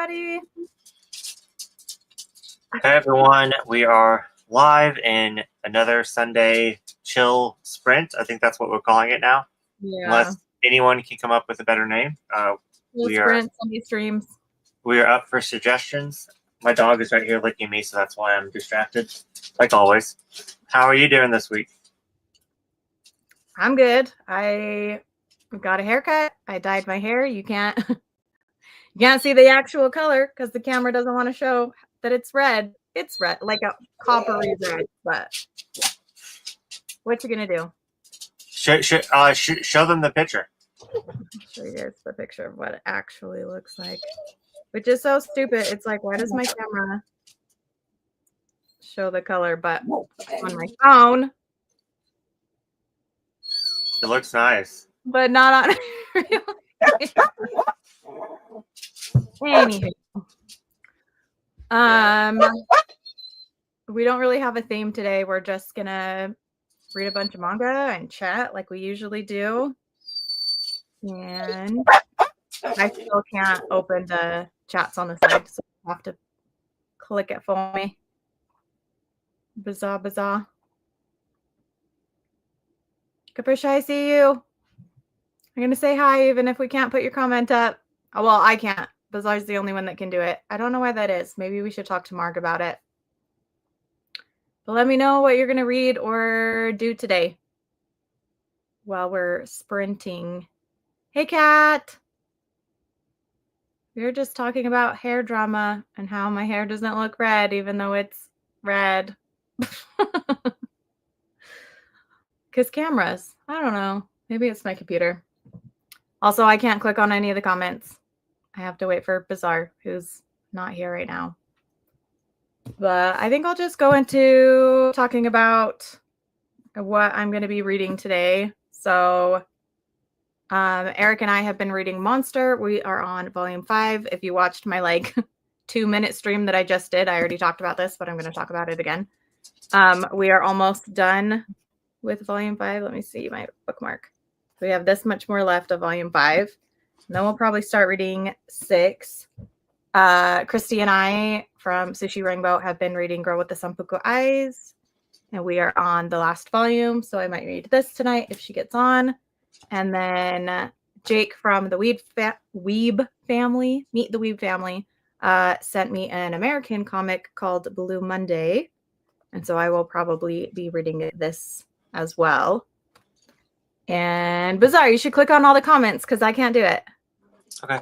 everybody. Hey everyone, we are live in another Sunday chill sprint. I think that's what we're calling it now. Yeah. Unless anyone can come up with a better name. Sprint, Sunday streams. We are up for suggestions. My dog is right here licking me, so that's why I'm distracted. Like always. How are you doing this week? I'm good. I got a haircut. I dyed my hair. You can't see the actual color because the camera doesn't want to show that it's red. It's red, like a coppery red. But what you gonna do? Show them the picture. I'll show you guys the picture of what it actually looks like, which is so stupid. It's like, why does my camera show the color? But on my phone, it looks nice, but not on real. Anywho, we don't really have a theme today. We're just gonna read a bunch of manga and chat like we usually do. And I still can't open the chats on the side, so I have to click it for me. Bizarre. Capricia, I see you. I'm gonna say hi even if we can't put your comment up. Oh, well, I can't. Bizarre's the only one that can do it. I don't know why that is. Maybe we should talk to Mark about it. But let me know what you're gonna read or do today while we're sprinting. Hey, Kat. We were just talking about hair drama and how my hair doesn't look red, even though it's red. Because cameras. I don't know. Maybe it's my computer. Also, I can't click on any of the comments. I have to wait for Bizarre, who's not here right now. But I think I'll just go into talking about what I'm going to be reading today. So Eric and I have been reading Monster. We are on volume 5. If you watched my 2-minute stream that I just did, I already talked about this, but I'm going to talk about it again. We are almost done with volume 5. Let me see my bookmark. We have this much more left of volume 5. And then we'll probably start reading 6. Christy and I from Sushi Rainbow have been reading Girl with the Sampuku Eyes. And we are on the last volume. So I might read this tonight if she gets on. And then Jake from the Weeb family, Meet the Weeb family, sent me an American comic called Blue Monday. And so I will probably be reading this as well. And Bizarre, you should click on all the comments because I can't do it. Okay.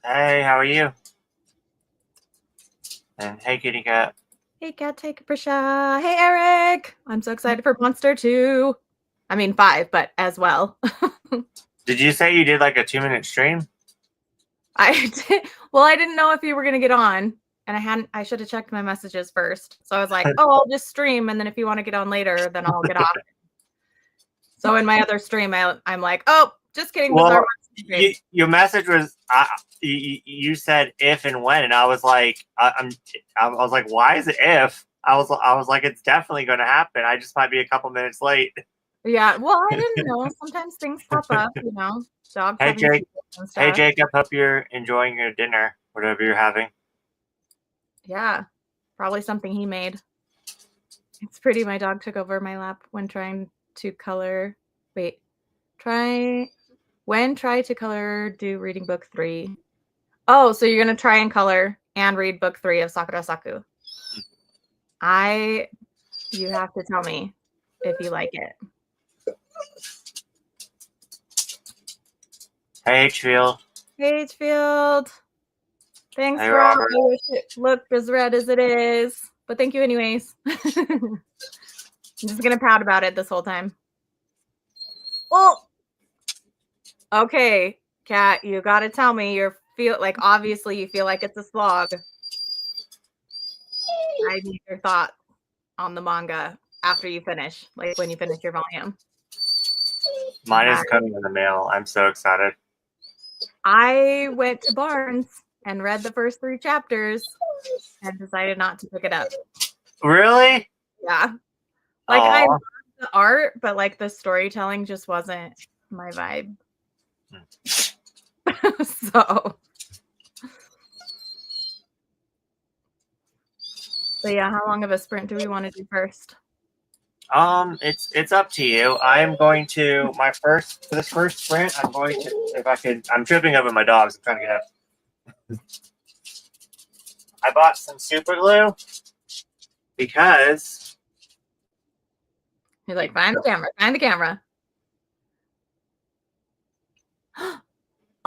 Hey, how are you? And hey, kitty cat. Hey, Kat, hey, Capricia. Hey, Eric. I'm so excited for Monster 2. I mean, 5, but as well. Did you say you did like a 2-minute stream? I did. Well, I didn't know if you were going to get on. And I should have checked my messages first. So I was like, oh, I'll just stream. And then if you want to get on later, then I'll get off. So in my other stream, I'm like, oh, just kidding. Well, your message was, you said if and when. And I was like, I was like, why is it if? I was like, it's definitely going to happen. I just might be a couple minutes late. Yeah. Well, I didn't know. Sometimes things pop up, Dogs. Hey, Jake. Hey, Jacob. Hope you're enjoying your dinner, whatever you're having. Yeah, probably something he made. It's pretty. My dog took over my lap when trying to color. Wait, try to color, do reading book 3. Oh, so you're going to try and color and read book 3 of Sakura Saku. You have to tell me if you like it. Hey, H-Field. Hey, H-Field. Thanks, hey, Rob. I wish it looked as red as it is. But thank you anyways. I'm just going to pout about it this whole time. Well, okay, Kat, you got to tell me obviously you feel like it's a slog. I need your thoughts on the manga after you finish, when you finish your volume. Mine is coming in the mail. I'm so excited. I went to Barnes and read the first 3 chapters and decided not to pick it up. Really? Yeah. I loved the art, but the storytelling just wasn't my vibe. So yeah, how long of a sprint do we want to do first? It's up to you. I'm going to for this first sprint. I'm going to, if I could. I'm tripping over my dogs. I'm trying to get up. I bought some super glue because You're like, find the camera, find the camera.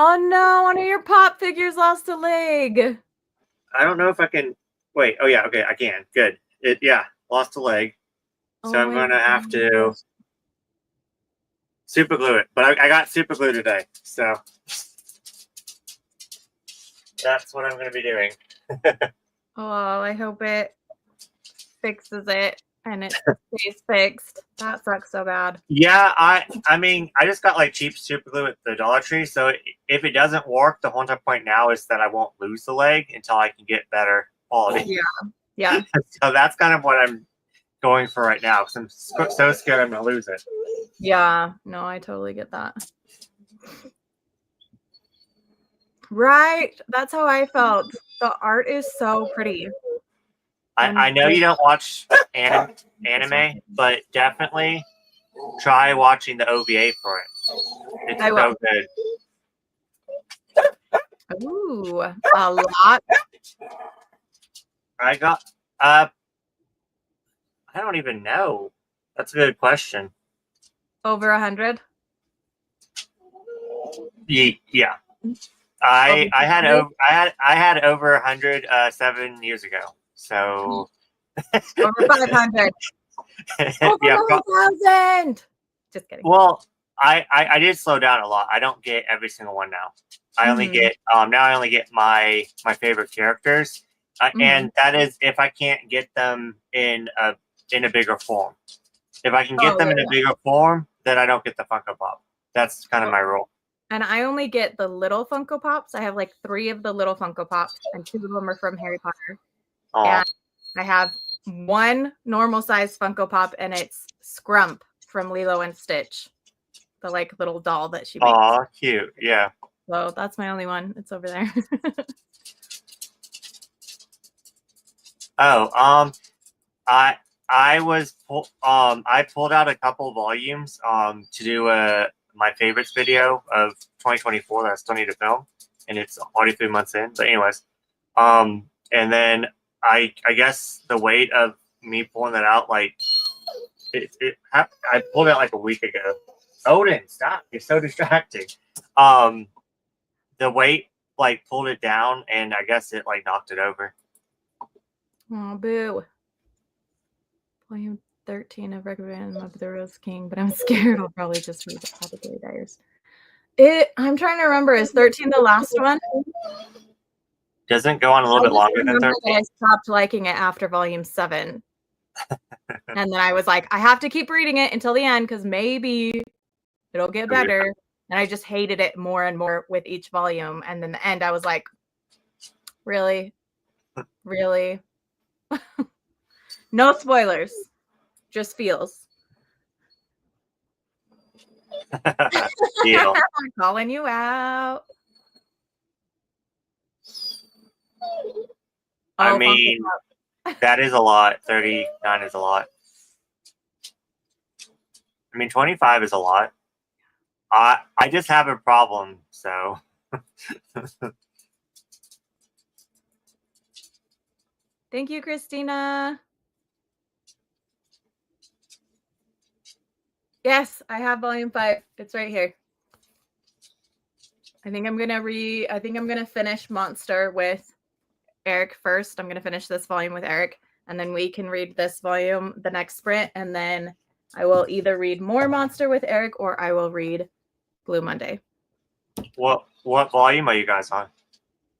Oh no, one of your pop figures lost a leg. I don't know if I can. Wait. Oh yeah. Okay, I can. Good. Lost a leg. So I'm going to have to super glue it. But I got super glue today. So that's what I'm going to be doing. Oh, I hope it fixes it and it stays fixed. That sucks so bad. Yeah, I mean, I just got like cheap super glue at the Dollar Tree. So if it doesn't work, the whole entire point now is that I won't lose the leg until I can get better quality. Yeah. So that's kind of what I'm going for right now because I'm so scared I'm going to lose it. Yeah, no, I totally get that. Right, that's how I felt. The art is so pretty. I know you don't watch anime, but definitely try watching the OVA for it. It's so good. Ooh, a lot. I got I don't even know. That's a good question. Over 100? Yeah. I had over 100 7 years ago. So over 500. Over 1,000. Just kidding. Well, I did slow down a lot. I don't get every single one now. I only get now I only get my favorite characters, and that is if I can't get them in a bigger form. If I can get them in a bigger form, then I don't get the Funko Pop. That's kind of my rule. And I only get the little Funko Pops. I have like 3 of the little Funko Pops, and 2 of them are from Harry Potter. And I have 1 normal size Funko Pop, and it's Scrump from Lilo and Stitch, the like little doll that she makes. Aw, cute. Yeah. So that's my only one. It's over there. I pulled out a couple volumes to do my favorites video of 2024 that I still need to film, and it's already 3 months in. But anyways, and then I guess the weight of me pulling that out, like I pulled it out like a week ago. Odin, stop! You're so distracting. The weight like pulled it down, and I guess it like knocked it over. Oh, boo. Volume 13 of Recommend of the Rose King, but I'm scared I'll probably just read the Abigail Diaries. I'm trying to remember, is 13 the last one? Doesn't go on a little bit longer than 13? I stopped liking it after volume 7. And then I was like, I have to keep reading it until the end because maybe it'll get better. And I just hated it more and more with each volume. And then the end, I was like, really? Really? No spoilers. Just feels. Deal. I'm calling you out. I mean, that is a lot. 39 is a lot. I mean, 25 is a lot. I just have a problem, so. Thank you, Christina. Yes, I have volume 5. It's right here. I think I'm gonna finish Monster with Eric first. I'm gonna finish this volume with Eric, and then we can read this volume the next sprint, and then I will either read more Monster with Eric or I will read Blue Monday. What volume are you guys on?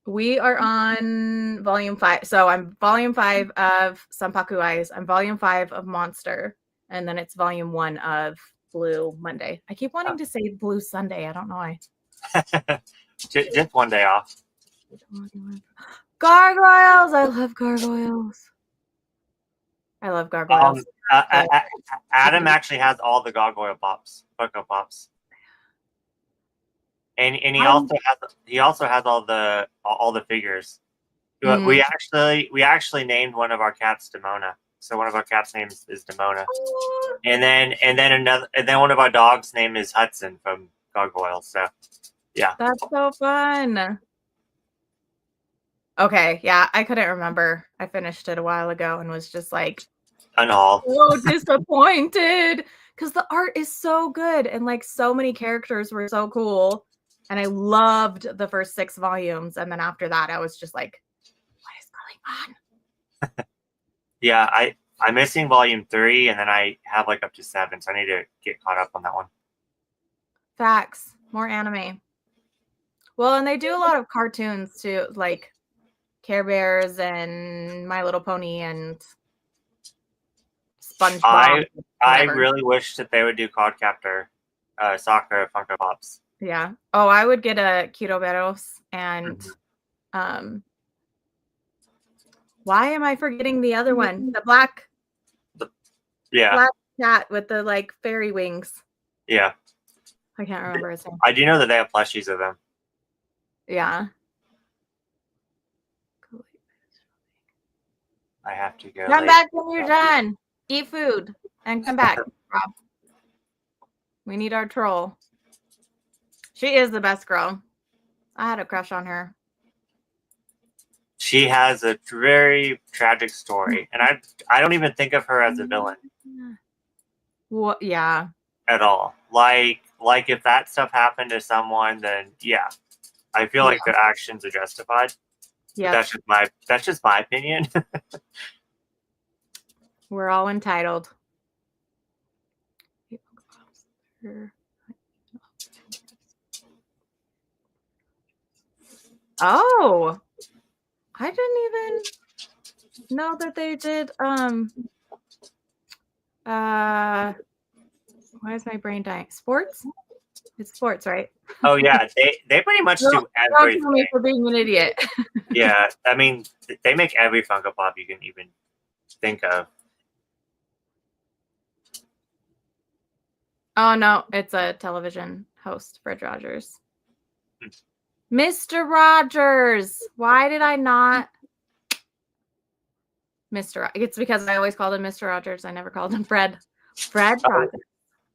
We are on volume 5. So I'm volume 5 of Sanpaku Eyes. I'm volume 5 of Monster, and then it's volume 1 of Blue Monday. I keep wanting to say Blue Sunday. I don't know why. Just one day off. Gargoyles! I love gargoyles. I love gargoyles. Adam actually has all the gargoyle pops, Funko Pops. And he also has all the figures. Mm. We actually named one of our cats Demona. So one of our cats' names is Demona. And then one of our dogs' name is Hudson from Gargoyles. So yeah. That's so fun. Okay, yeah, I couldn't remember. I finished it a while ago and was just like so disappointed because the art is so good and like so many characters were so cool. And I loved the first 6 volumes. And then after that, I was just like, what is going on? Yeah, I'm missing volume 3, and then I have like up to 7, so I need to get caught up on that one. Facts. More anime. Well, and they do a lot of cartoons too, like Care Bears and My Little Pony and SpongeBob. I really wish that they would do Codcaptor, Sakura Funko Pops. Yeah. Oh, I would get a Quiroberos and why am I forgetting the other one? The black cat with the like fairy wings. Yeah. I can't remember his name. I do know that they have plushies of them. Yeah. I have to go. Come back when you're done. Eat food and come back, Rob. We need our troll. She is the best girl. I had a crush on her. She has a very tragic story, and I don't even think of her as a villain. Well, yeah. At all. Like if that stuff happened to someone, then yeah, I feel like the actions are justified. Yeah, that's just my opinion. We're all entitled. Oh, I didn't even know that they did. Why is my brain dying? Sports? It's sports, right? Oh yeah, they pretty much do everything. Don't kill me for being an idiot. Yeah, I mean, they make every Funko Pop you can even think of. Oh no, it's a television host, Fred Rogers. Mr. Rogers. Why did I not? It's because I always called him Mr. Rogers. I never called him Fred. Fred Rogers.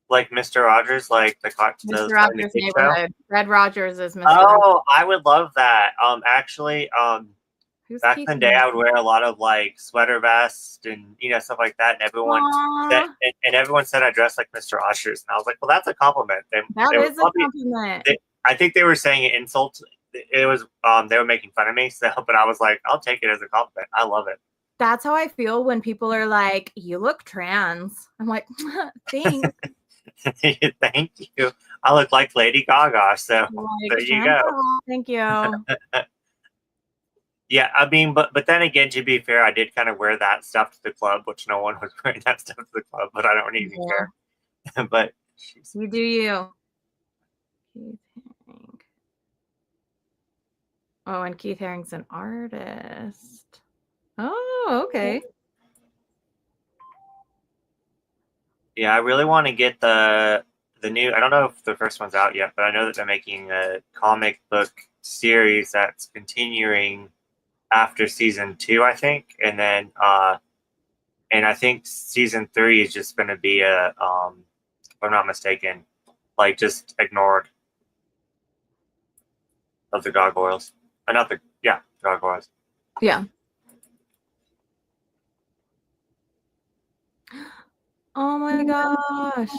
Like Mr. Rogers, like Mr. Rogers' neighborhood. Fred Rogers is Mr. Oh, Rogers. I would love that. Actually, back in the day, I would wear a lot of like sweater vests and stuff like that, and everyone said I dressed like Mr. Rogers, and I was like, well, that's a compliment. That is a compliment. I think they were saying it insult. It was they were making fun of me, but I was like, I'll take it as a compliment. I love it. That's how I feel when people are like, "You look trans." I'm like, thanks. Thank you. I look like Lady Gaga, so there you go. Thank you. Yeah, I mean, but then again, to be fair, I did kind of wear that stuff to the club, which no one was wearing that stuff to the club, but I don't even care. But you do you. Keith Haring. Oh, and Keith Haring's an artist. Oh, okay. Yeah, I really want to get the new. I don't know if the first one's out yet, but I know that they're making a comic book series that's continuing after season 2, I think, and then and I think season 3 is just going to be if I'm not mistaken, like just ignored of the gargoyles. Gargoyles. Yeah. Oh my gosh.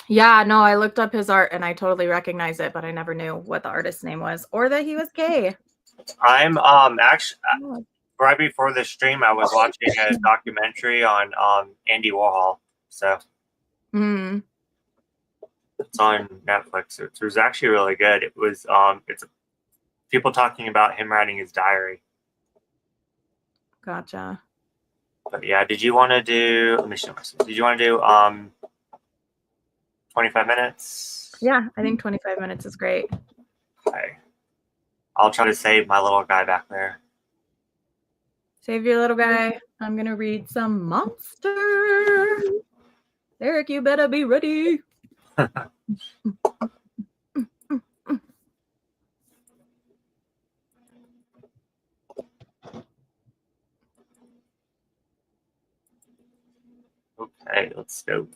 Yeah, no, I looked up his art and I totally recognize it, but I never knew what the artist's name was or that he was gay. I'm actually right before this stream, I was watching a documentary on Andy Warhol. So it's on Netflix. It was actually really good. It was it's people talking about him writing his diary. Gotcha. But yeah, did you want to do? Let me show myself. Did you want to do 25 minutes? Yeah, I think 25 minutes is great. Okay. I'll try to save my little guy back there. Save your little guy. I'm gonna read some monster. Eric, you better be ready. Hey, let's go.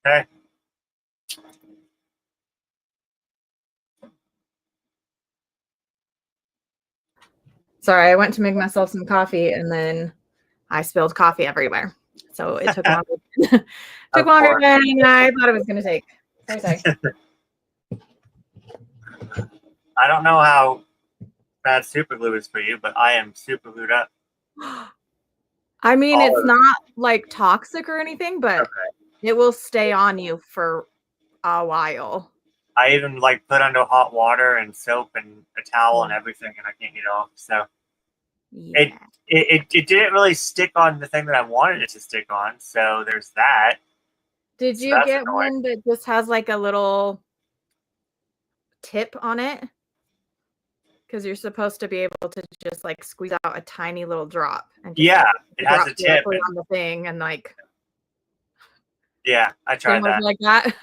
Okay. Sorry, I went to make myself some coffee and then I spilled coffee everywhere. So it took longer. Took longer than I thought it was going to take. Sorry. I don't know how bad super glue is for you, but I am super glued up. I mean, it's not like toxic or anything, but it will stay on you for a while. I even like put under hot water and soap and a towel and everything, and I can't get it off. So Yeah. it didn't really stick on the thing that I wanted it to stick on. So there's that. Did you get one that just has like a little tip on it? Because you're supposed to be able to just like squeeze out a tiny little drop and just, yeah, like, it has a tip on the thing and like. Yeah, I tried that. Like that.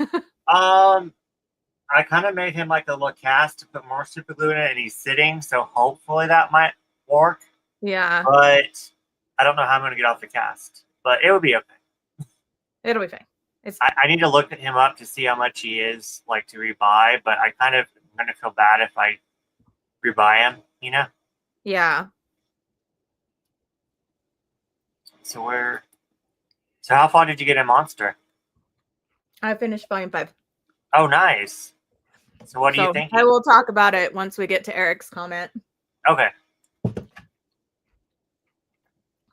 I kind of made him like a little cast to put more super glue in it, and he's sitting, so hopefully that might work. Yeah. But I don't know how I'm going to get off the cast, but it would be okay. It'll be fine. I need to look at him up to see how much he is like to rebuy, but I kind of am going to feel bad if I rebuy him, you know? Yeah. So how far did you get in Monster? I finished volume 5. Oh, nice. So what do you think? I will talk about it once we get to Eric's comment. Okay.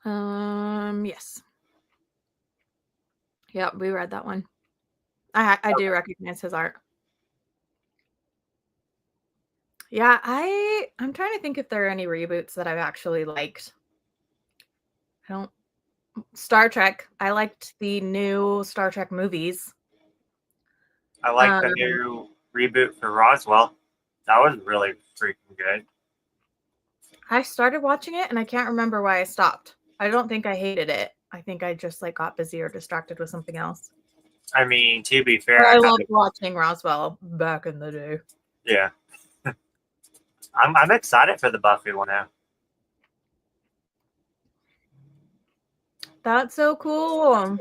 Yes. Yep, we read that one. I do recognize his art. Yeah, I'm trying to think if there are any reboots that I've actually liked. Star Trek. I liked the new Star Trek movies. I like the new reboot for Roswell. That was really freaking good. I started watching it and I can't remember why I stopped. I don't think I hated it. I think I just like got busy or distracted with something else. I mean, to be fair, But I kind loved of, watching Roswell back in the day. yeah. I'm excited for the Buffy one now. That's so cool.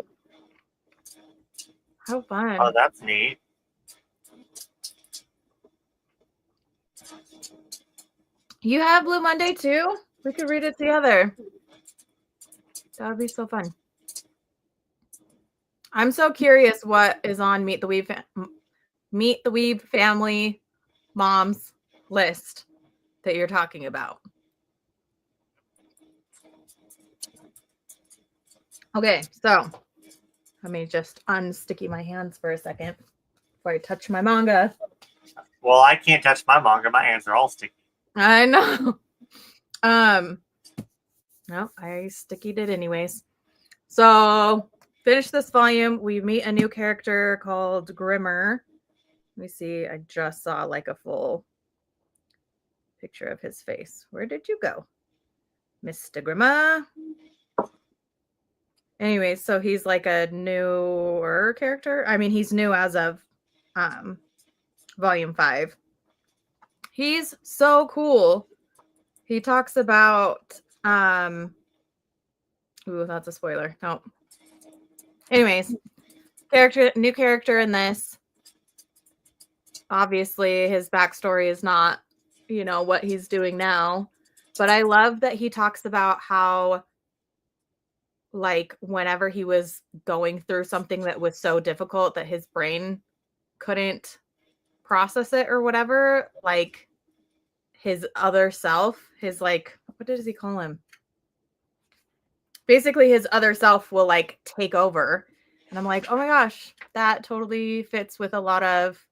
How fun. Oh, that's neat. You have Blue Monday too? We could read it together. That would be so fun. I'm so curious what is on Meet the Weeb family moms list that you're talking about. Okay, so let me just unsticky my hands for a second before I touch my manga. Well, I can't touch my manga. My hands are all sticky. I know. No, I stickied it anyways. So finish this volume. We meet a new character called Grimmer. Let me see. I just saw like a full picture of his face. Where did you go, Mr. Grimmer? Anyway, so he's like a newer character. I mean, he's new as of volume 5. He's so cool. He talks about ooh, that's a spoiler. No. Anyways, new character in this. Obviously, his backstory is not, what he's doing now. But I love that he talks about how, like, whenever he was going through something that was so difficult that his brain couldn't process it or whatever, like, his other self, his, like, what does he call him? Basically, his other self will, like, take over. And I'm like, oh my gosh, that totally fits with a lot of,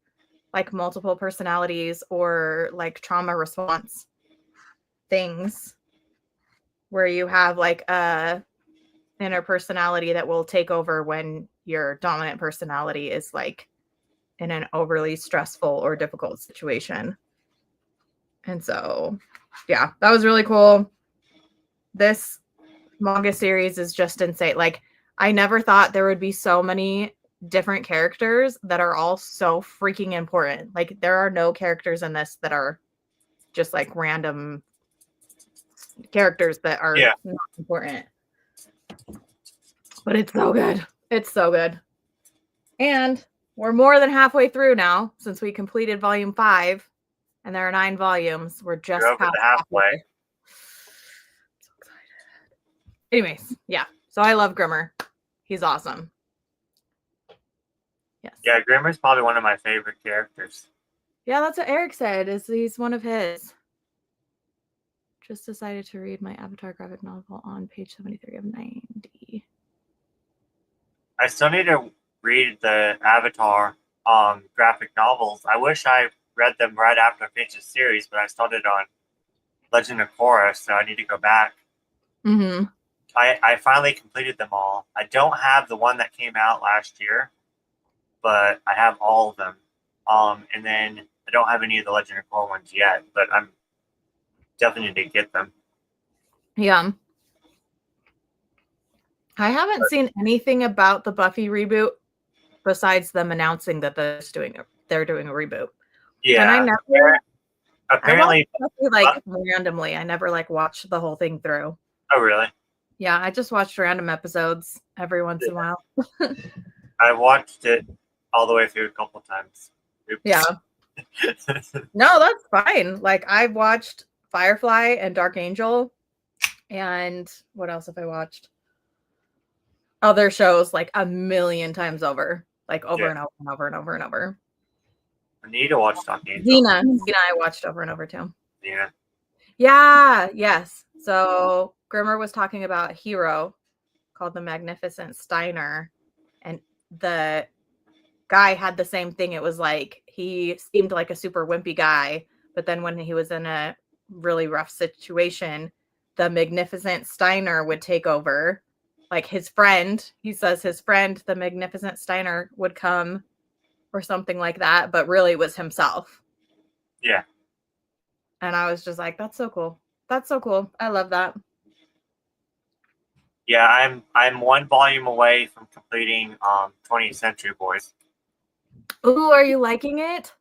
like, multiple personalities or, like, trauma response things where you have, like, a inner personality that will take over when your dominant personality is, like, in an overly stressful or difficult situation. And so, yeah, that was really cool. This manga series is just insane. Like, I never thought there would be so many different characters that are all so freaking important. Like, there are no characters in this that are just like random characters that are not important. But it's so good. It's so good. And we're more than halfway through now since we completed volume 5, and there are 9 volumes. We're just past halfway. So excited. Anyways, yeah. So I love Grimmer. He's awesome. Yes. Yeah, Grimmer's probably one of my favorite characters. Yeah, that's what Eric said. He's one of his. Just decided to read my Avatar graphic novel on page 73 of 90. I still need to read the Avatar graphic novels. I wish I read them right after I finished the series, but I started on Legend of Korra, so I need to go back. Mm-hmm. I finally completed them all. I don't have the one that came out last year, but I have all of them. And then I don't have any of the Legend of Korra ones yet, but I'm definitely need to get them. Yeah. I haven't seen anything about the Buffy reboot besides them announcing that they're doing a reboot. Yeah. And I never apparently I watched Buffy, randomly. I never watched the whole thing through. Oh really? Yeah, I just watched random episodes every once in a while. I watched it all the way through a couple times. Oops. Yeah. No, that's fine. I've watched Firefly and Dark Angel, and what else have I watched? Other shows a million times over, over and over and over and over and over. I need to watch Dark Angel. Xena, I watched over and over too. Yeah. Yeah. Yes. So Grimmer was talking about a hero called the Magnificent Steiner, and the guy had the same thing. It was he seemed like a super wimpy guy, but then when he was in a really rough situation, the Magnificent Steiner would take over. His friend, he says his friend, the Magnificent Steiner, would come or something like that, but really it was himself. Yeah. And I was just like, that's so cool. That's so cool. I love that. Yeah, I'm one volume away from completing 20th Century Boys. Ooh, are you liking it?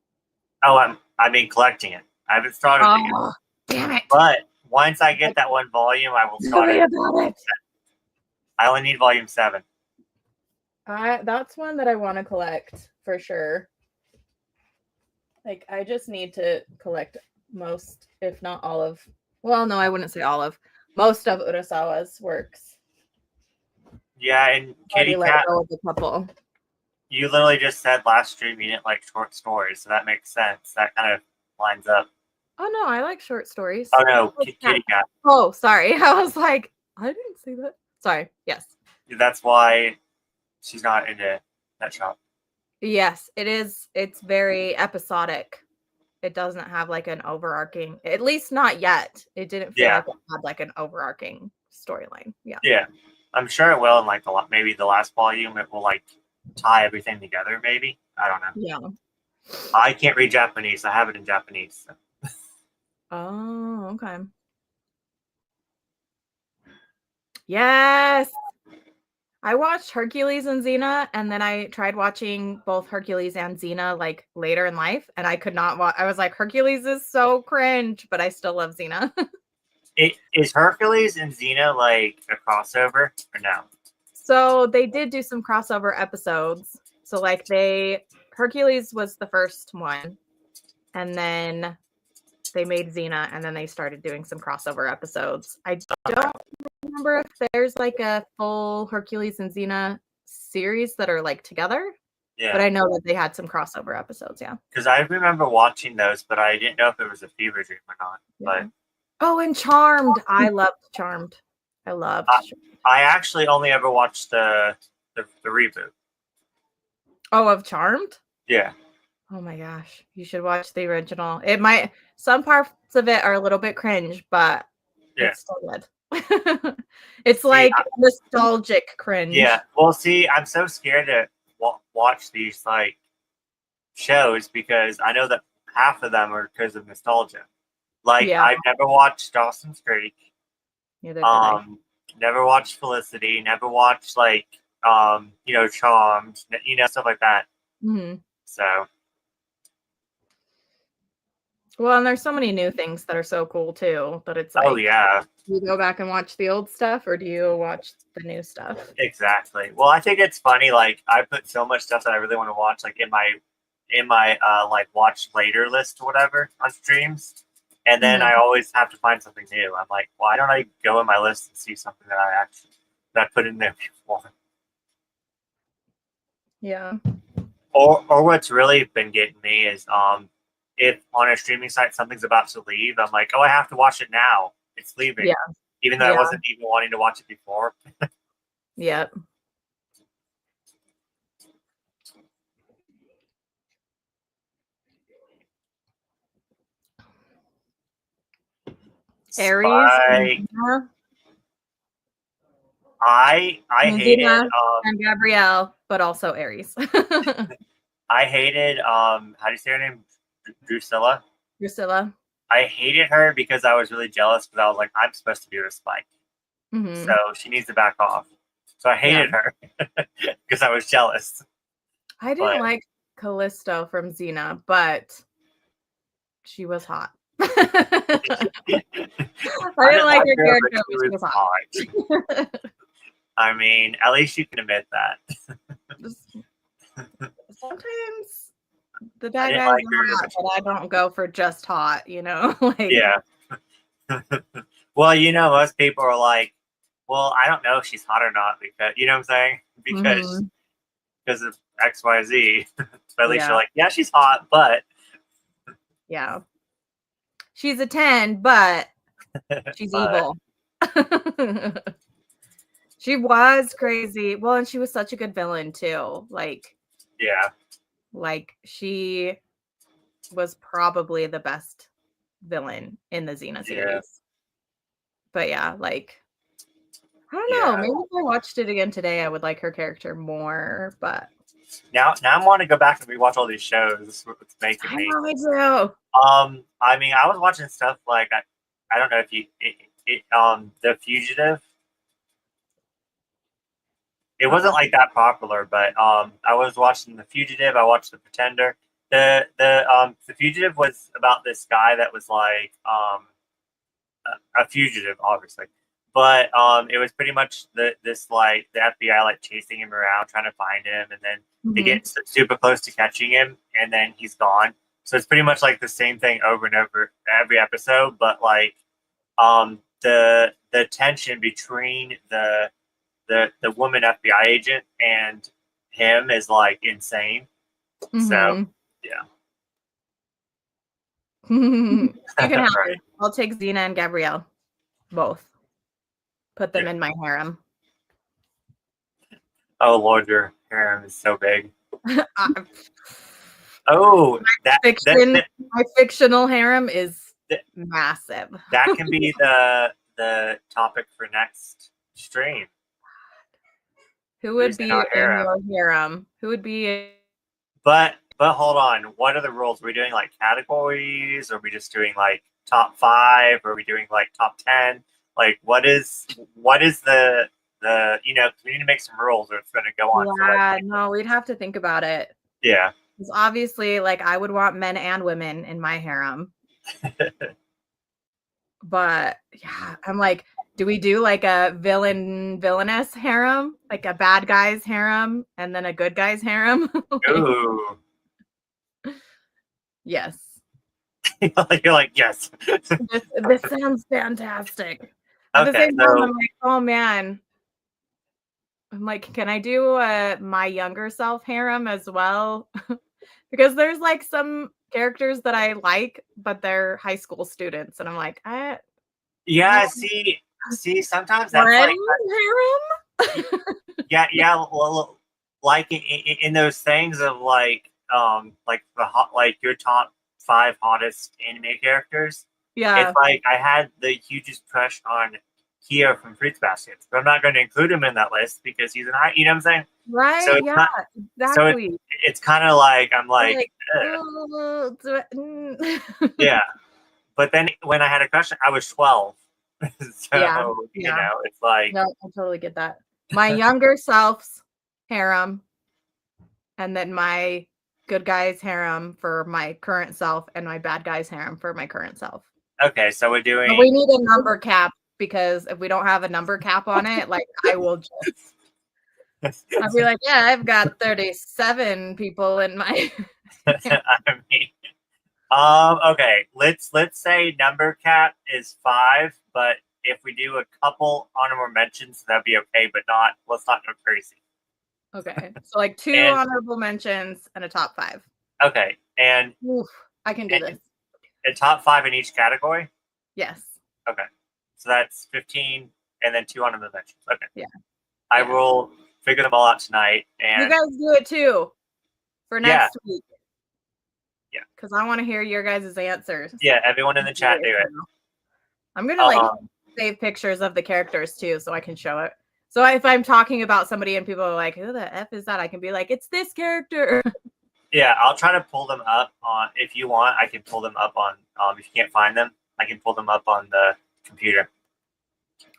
Oh, I mean collecting it. I haven't started it yet. Oh, damn it. But once I get that one volume, I will Tell start me it. about it. I only need volume 7. That's one that I want to collect for sure. Like, I just need to collect most, if not all of, well, no, I wouldn't say all of, most of Urasawa's works. Yeah, and Already Kitty let Cat, go of a couple. you literally just said last stream you didn't like short stories, so that makes sense. That kind of lines up. Oh no, I like short stories. Oh no, Oh, Kitty Cat. oh, sorry. I was like, I didn't see that. Sorry. Yes. That's why she's not into that shop. Yes, it is. It's very episodic. It doesn't have like an overarching, at least not yet. It didn't feel Yeah. like it had like an overarching storyline. Yeah. Yeah, I'm sure it will in like maybe the last volume. It will like tie everything together. Maybe I don't know. Yeah. I can't read Japanese. I have it in Japanese. So. Oh, okay. Yes. I watched Hercules and Xena, and then I tried watching both Hercules and Xena like later in life, and I could not watch. I was like, Hercules is so cringe, but I still love Xena. Is Hercules and Xena like a crossover or no? So they did do some crossover episodes. So like Hercules was the first one, and then they made Xena, and then they started doing some crossover episodes. I don't remember if there's like a full Hercules and Xena series that are like together. Yeah, but I know that they had some crossover episodes. Yeah. because I remember watching those, but I didn't know if it was a fever dream or not. Yeah. Oh, and Charmed. I loved Charmed. I loved. I actually only ever watched the reboot. Oh, of Charmed. Yeah. Oh my gosh, you should watch the original. It might some parts of it are a little bit cringe, but it's still good. It's like nostalgic cringe. Yeah. Well, see, I'm so scared to watch these like shows because I know that half of them are because of nostalgia. Like I've never watched Dawson's Creek. Neither did I. Never watched Felicity. Never watched like Charmed. Stuff like that. Mm-hmm. So. Well, and there's so many new things that are so cool too that it's like, oh yeah. Do you go back and watch the old stuff, or do you watch the new stuff? Exactly. Well, I think it's funny. Like I put so much stuff that I really want to watch, like in my like watch later list or whatever on streams, and then I always have to find something new. I'm like, why don't I go in my list and see something that I put in there before? Yeah. Or what's really been getting me is if on a streaming site something's about to leave, I'm like, oh, I have to watch it now. It's leaving. Yeah. Even though I wasn't even wanting to watch it before. Yep. Aries. I hated and Gabrielle, but also Aries. I hated how do you say her name? Drusilla. I hated her because I was really jealous because I was like, I'm supposed to be with Spike. Mm-hmm. So she needs to back off. So I hated her because I was jealous. I didn't like Callisto from Xena, but she was hot. I didn't like her character, but she was hot. I mean, at least you can admit that. Sometimes the bad guys are hot, but I don't go for just hot, like yeah. Well, most people are like, well, I don't know if she's hot or not because you know what I'm saying? Because of XYZ. But at least you're like, yeah, she's hot, but yeah. She's a 10, but she's evil. She was crazy. Well, and she was such a good villain too. Like, yeah. Like she was probably the best villain in the Xena series. Yeah. But yeah, like I don't know. Maybe if I watched it again today, I would like her character more. But now I want to go back and rewatch all these shows. It's making me. I know, me too. I mean, I was watching stuff like I don't know if you The Fugitive. It wasn't like that popular, but I was watching The Fugitive. I watched The Pretender. The Fugitive was about this guy that was like a fugitive, obviously, but it was pretty much this like the FBI like chasing him around trying to find him, and then they get super close to catching him, and then he's gone. So it's pretty much like the same thing over and over every episode, but like the tension between the woman FBI agent and him is like insane. So yeah. You can have Right. it. I'll take Xena and Gabrielle. Both. Put them in my harem. Oh Lord, your harem is so big. Oh, my fictional harem is massive. That can be the topic for next stream. Who would be in your harem? Who would be? But hold on. What are the rules? Are we doing like categories? Or are we just doing like top 5? Or are we doing like top 10? Like what is the we need to make some rules or it's going to go on. Yeah, no, we'd have to think about it. Yeah. Because obviously, like I would want men and women in my harem. But yeah, I'm like, do we do like a villainess harem, like a bad guy's harem, and then a good guy's harem? Ooh. Yes. You're like, yes. This sounds fantastic. At Okay, the same time, I'm like, oh man. I'm like, can I do my younger self harem as well? Because there's like some characters that I like, but they're high school students, and I'm like, yeah. See, sometimes that's like harem. yeah. Well, like in those things of like your top 5 hottest anime characters. Yeah, it's like I had the hugest crush on Kyo from Fruits Baskets, but I'm not going to include him in that list because he's an high. You know what I'm saying? right. So yeah, exactly. So it's kind of like I'm like yeah. But then when I had a crush, I was 12. So yeah. it's like no, I totally get that. My younger self's harem, and then my good guy's harem for my current self, and my bad guy's harem for my current self. Okay, so we're doing. But we need a number cap because if we don't have a number cap on it, like I will just. I'll be like, yeah, I've got 37 people in my. I mean, okay. Let's say number cap is 5, but if we do a couple honorable mentions, that'd be okay. But let's not go crazy. Okay, so like 2 honorable mentions and a top 5. Okay, and oof, I can do this. A top 5 in each category. Yes. Okay, so that's 15, and then 2 honorable mentions. Okay. Yeah. I will figure them all out tonight. And you guys do it too for next week. Yeah. Because I want to hear your guys' answers. Yeah, everyone in the chat do it. I'm gonna like save pictures of the characters too, so I can show it. So if I'm talking about somebody and people are like, "Who the F is that?" I can be like, "It's this character." Yeah, I'll try to pull them up on. If you want, I can pull them up on. If you can't find them, I can pull them up on the computer.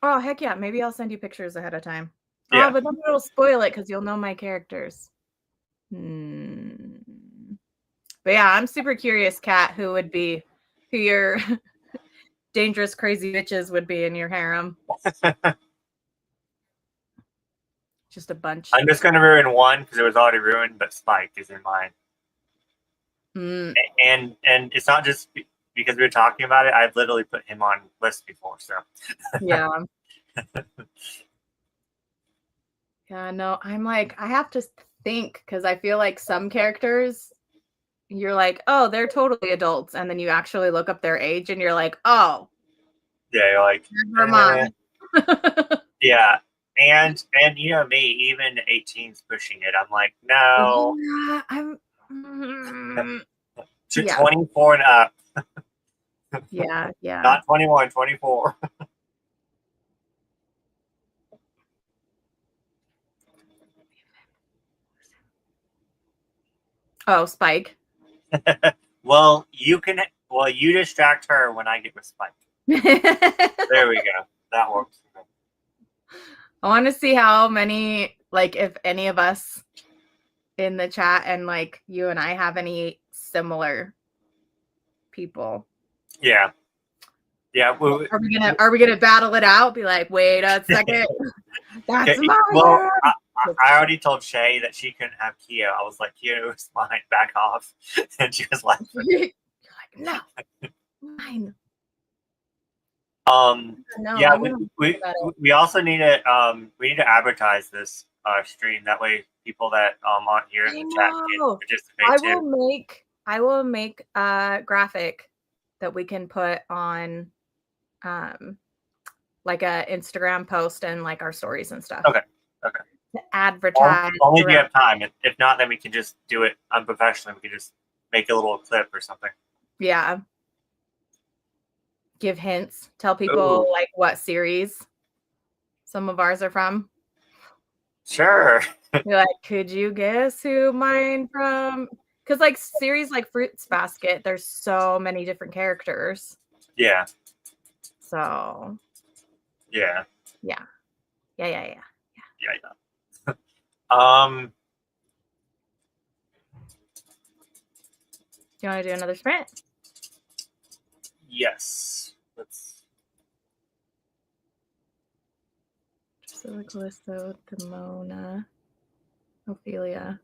Oh heck yeah! Maybe I'll send you pictures ahead of time. Yeah. Oh, but then it'll spoil it because you'll know my characters. But yeah, I'm super curious, Kat, who your dangerous, crazy bitches would be in your harem. Just a bunch. I'm just gonna ruin one because it was already ruined, but Spike is in mine. And it's not just because we were talking about it. I've literally put him on lists before, so yeah. Yeah, no, I'm like, I have to think because I feel like some characters you're like, oh, they're totally adults, and then you actually look up their age and you're like, oh, yeah, you're like, never mind. Yeah, and you know me, even 18's pushing it. I'm like, no, yeah, I'm 24 and up. yeah, not 21, 24. Oh, Spike. Well, you distract her when I get with Spike. There we go. That works. I want to see how many, like, if any of us in the chat and like you and I have any similar people. Yeah. Yeah. Are we gonna battle it out? Be like, wait a second. That's mine. Well, I already told Shay that she couldn't have Kia. I was like, Kia was mine. Back off. And she was laughing. You're like, no, mine. No, yeah, we also need to advertise this stream. That way, people that aren't here in the chat can participate. I will make a graphic that we can put on like a Instagram post and like our stories and stuff. Okay. To advertise. Only if you have time. If not, then we can just do it unprofessionally. We can just make a little clip or something. Yeah. Give hints. Tell people like what series some of ours are from. Sure. You're like, could you guess who mine from? Because like series like Fruits Basket, there's so many different characters. Yeah. So. Yeah. Yeah. Yeah. Do you want to do another sprint? Yes. Let's. Priscilla, Callisto, Timona, Ophelia.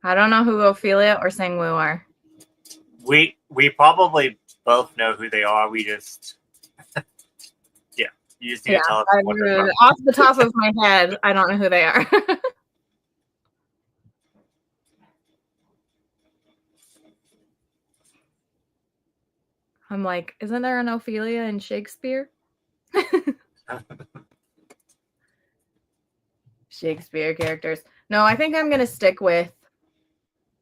I don't know who Ophelia or Sangwoo are. We probably both know who they are. We just yeah. You just need to tell us what they're from. Off the top of my head, I don't know who they are. I'm like, isn't there an Ophelia in Shakespeare? Shakespeare characters. No, I think I'm going to stick with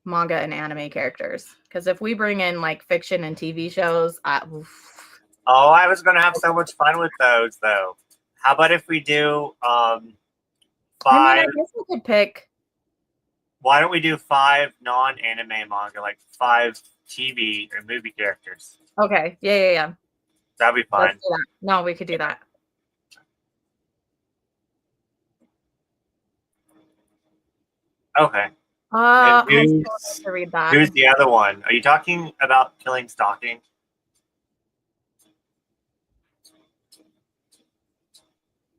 manga and anime characters. Because if we bring in like fiction and TV shows, I was going to have so much fun with those, though. How about if we do 5? I guess we could pick. Why don't we do 5 non-anime manga, like 5 TV or movie characters? Okay. Yeah. That'd be fine. Let's do that. No, we could do that. Okay. To read that. Who's the other one? Are you talking about Killing Stalking?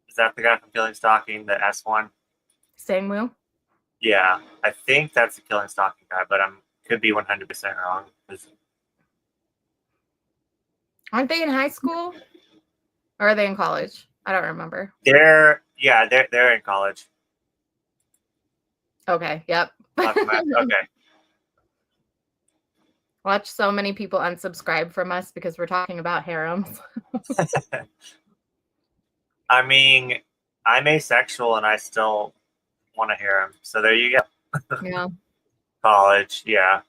Is that the guy from Killing Stalking, the S1? Sangwoo? Yeah, I think that's the Killing Stalking guy, but I could be 100% wrong. Aren't they in high school? Or are they in college? I don't remember. They're in college. Okay, yep. Okay. Watch so many people unsubscribe from us because we're talking about harems. I mean, I'm asexual and I still want a harem. So there you go. Yeah. College, yeah.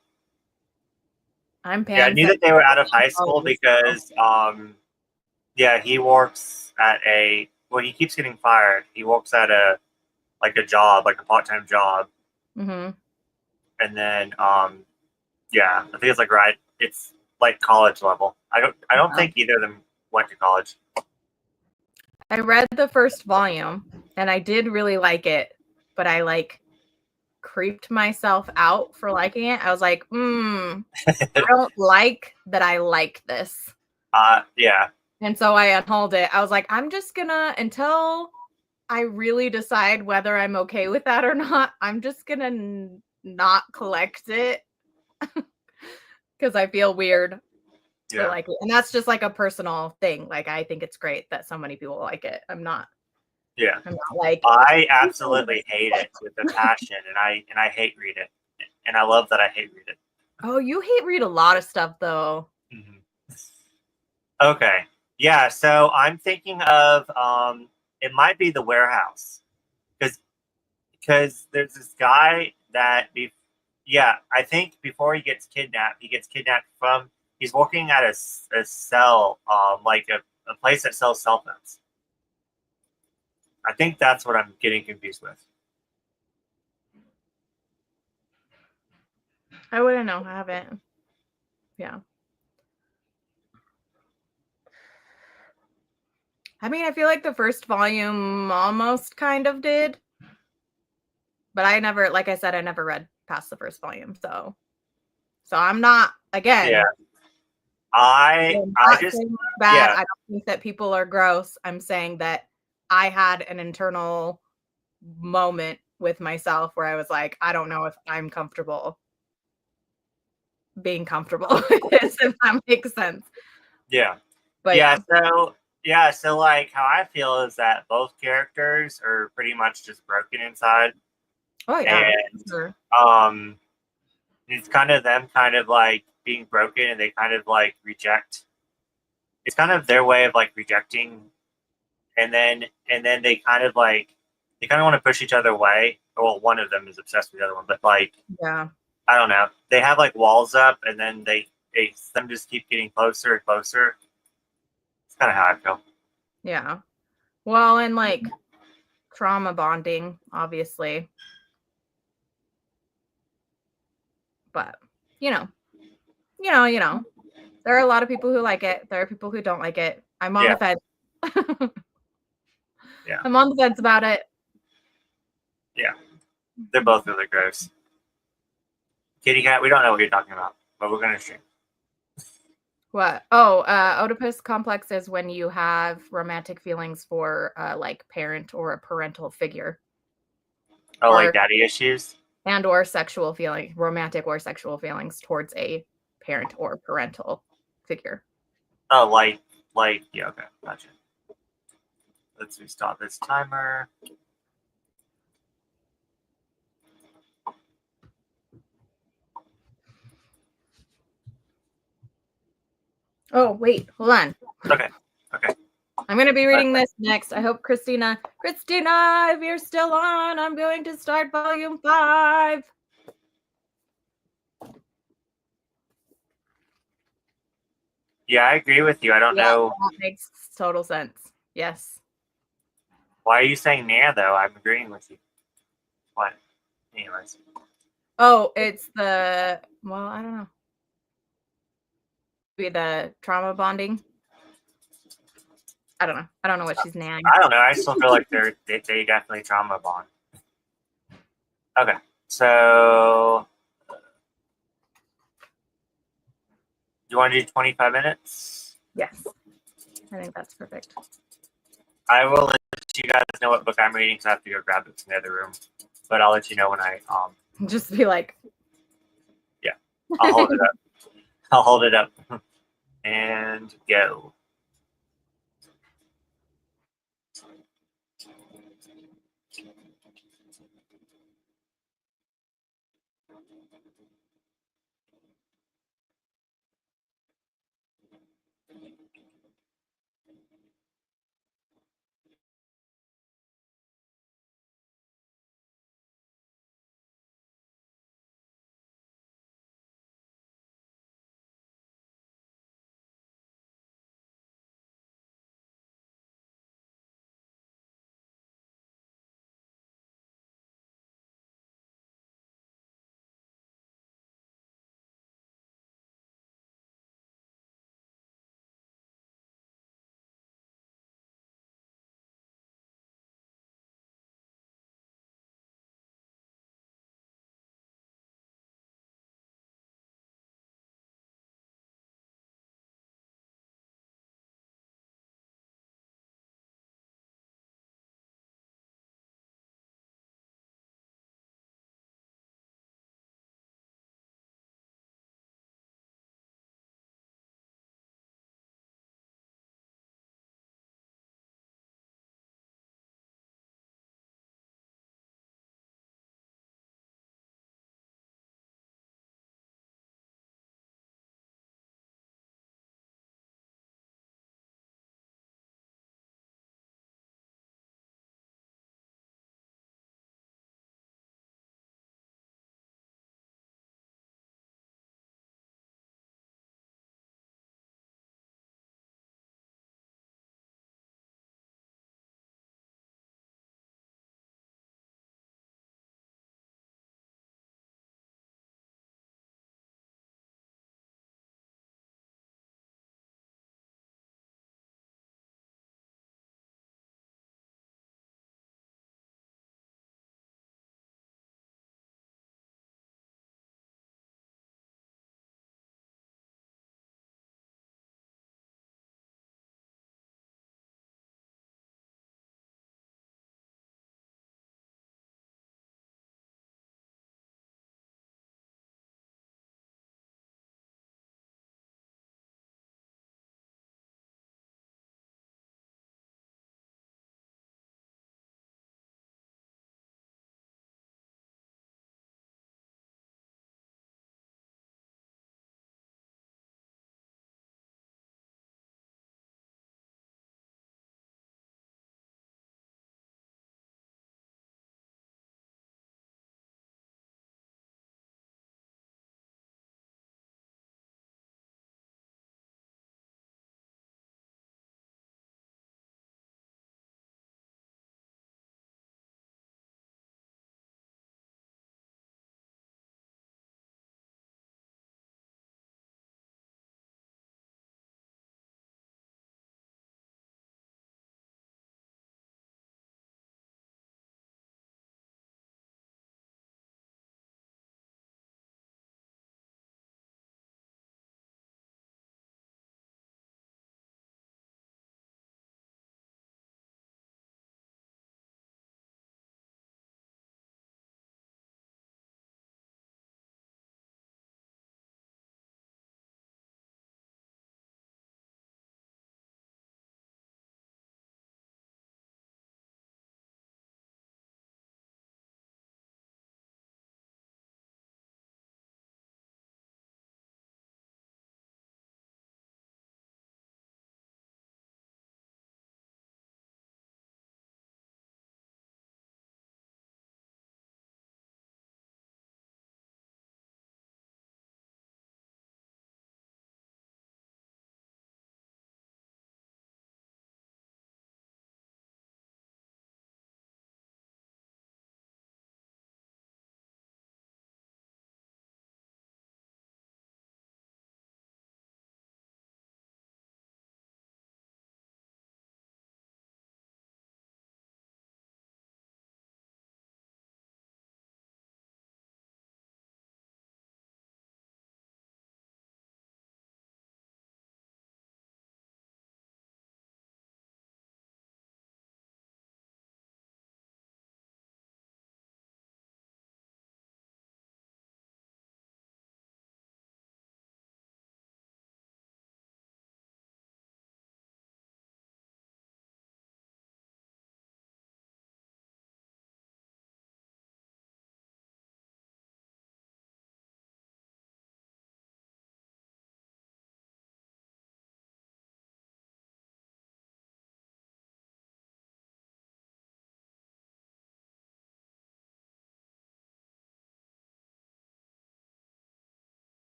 I'm pansexual. Yeah, I knew that they were out of high school because he works at he keeps getting fired. He works at a job, like a part-time job. Mm-hmm. And then I think it's it's like college level. I don't think either of them went to college. I read the first volume and I did really like it, but I creeped myself out for liking it. I was like, I don't like that I like this. Yeah. And so I unhauled it. I was like, I'm just gonna, until I really decide whether I'm okay with that or not, I'm just gonna not collect it because I feel weird. Yeah. Like it. And that's just like a personal thing. Like I think it's great that so many people like it. I'm not like, I absolutely hate it with a passion, and I hate read it, and I love that I hate read it. Oh, you hate read a lot of stuff though. Mm-hmm. Okay, yeah. So I'm thinking of it might be The Warehouse, because there's this guy that I think before he gets kidnapped from. He's working at a cell, like a place that sells cell phones. I think that's what I'm getting confused with. I wouldn't know. I haven't. Yeah. I mean, I feel like the first volume almost kind of did. But I never, like I said, I never read past the first volume. So I'm not, again, Yeah. I'm not Just saying it's bad. I don't think that people are gross. I'm saying that I had an internal moment with myself where I was like, I don't know if I'm comfortable being comfortable with this, if that makes sense. yeah. But So like how I feel is that both characters are pretty much just broken inside. oh yeah, And sure. it's kind of them kind of like being broken and they kind of like reject. It's kind of their way of like rejecting, and then they kind of want to push each other away. Well, one of them is obsessed with the other one, but like Yeah. I don't know. They have like walls up, and then them just keep getting closer and closer. It's kind of how I feel. Yeah. Well, and like trauma bonding, obviously. But you know, there are a lot of people who like it. There are people who don't like it. I'm on Yeah, the fence. yeah, I'm on the fence about it. yeah. They're both really gross. Kitty cat. We don't know what you're talking about, but we're gonna stream. What? Oh, Oedipus complex is when you have romantic feelings for like parent or a parental figure, Oh, like or daddy issues. or sexual feeling, romantic or sexual feelings towards a parent or parental figure. Oh, yeah. Okay, gotcha. Let's restart this timer. Oh, wait, hold on. Okay, okay. I'm going to be reading this next. I hope Christina, if you're still on, I'm going to start volume 5. Yeah, I agree with you. I don't know. That makes total sense. Yes. Why are you saying nah, though? I'm agreeing with you. What? Anyways. Oh, it's the, well, I don't know. Be the trauma bonding. I don't know. I don't know what she's nagging. I don't know. I still feel like they definitely trauma bond. Okay, so you want to do 25 minutes? Yes. I think that's perfect. I will let you guys know what book I'm reading because I have to go grab it from the other room. But I'll let you know when I Just be like, yeah, I'll hold it up. I'll hold it up and go.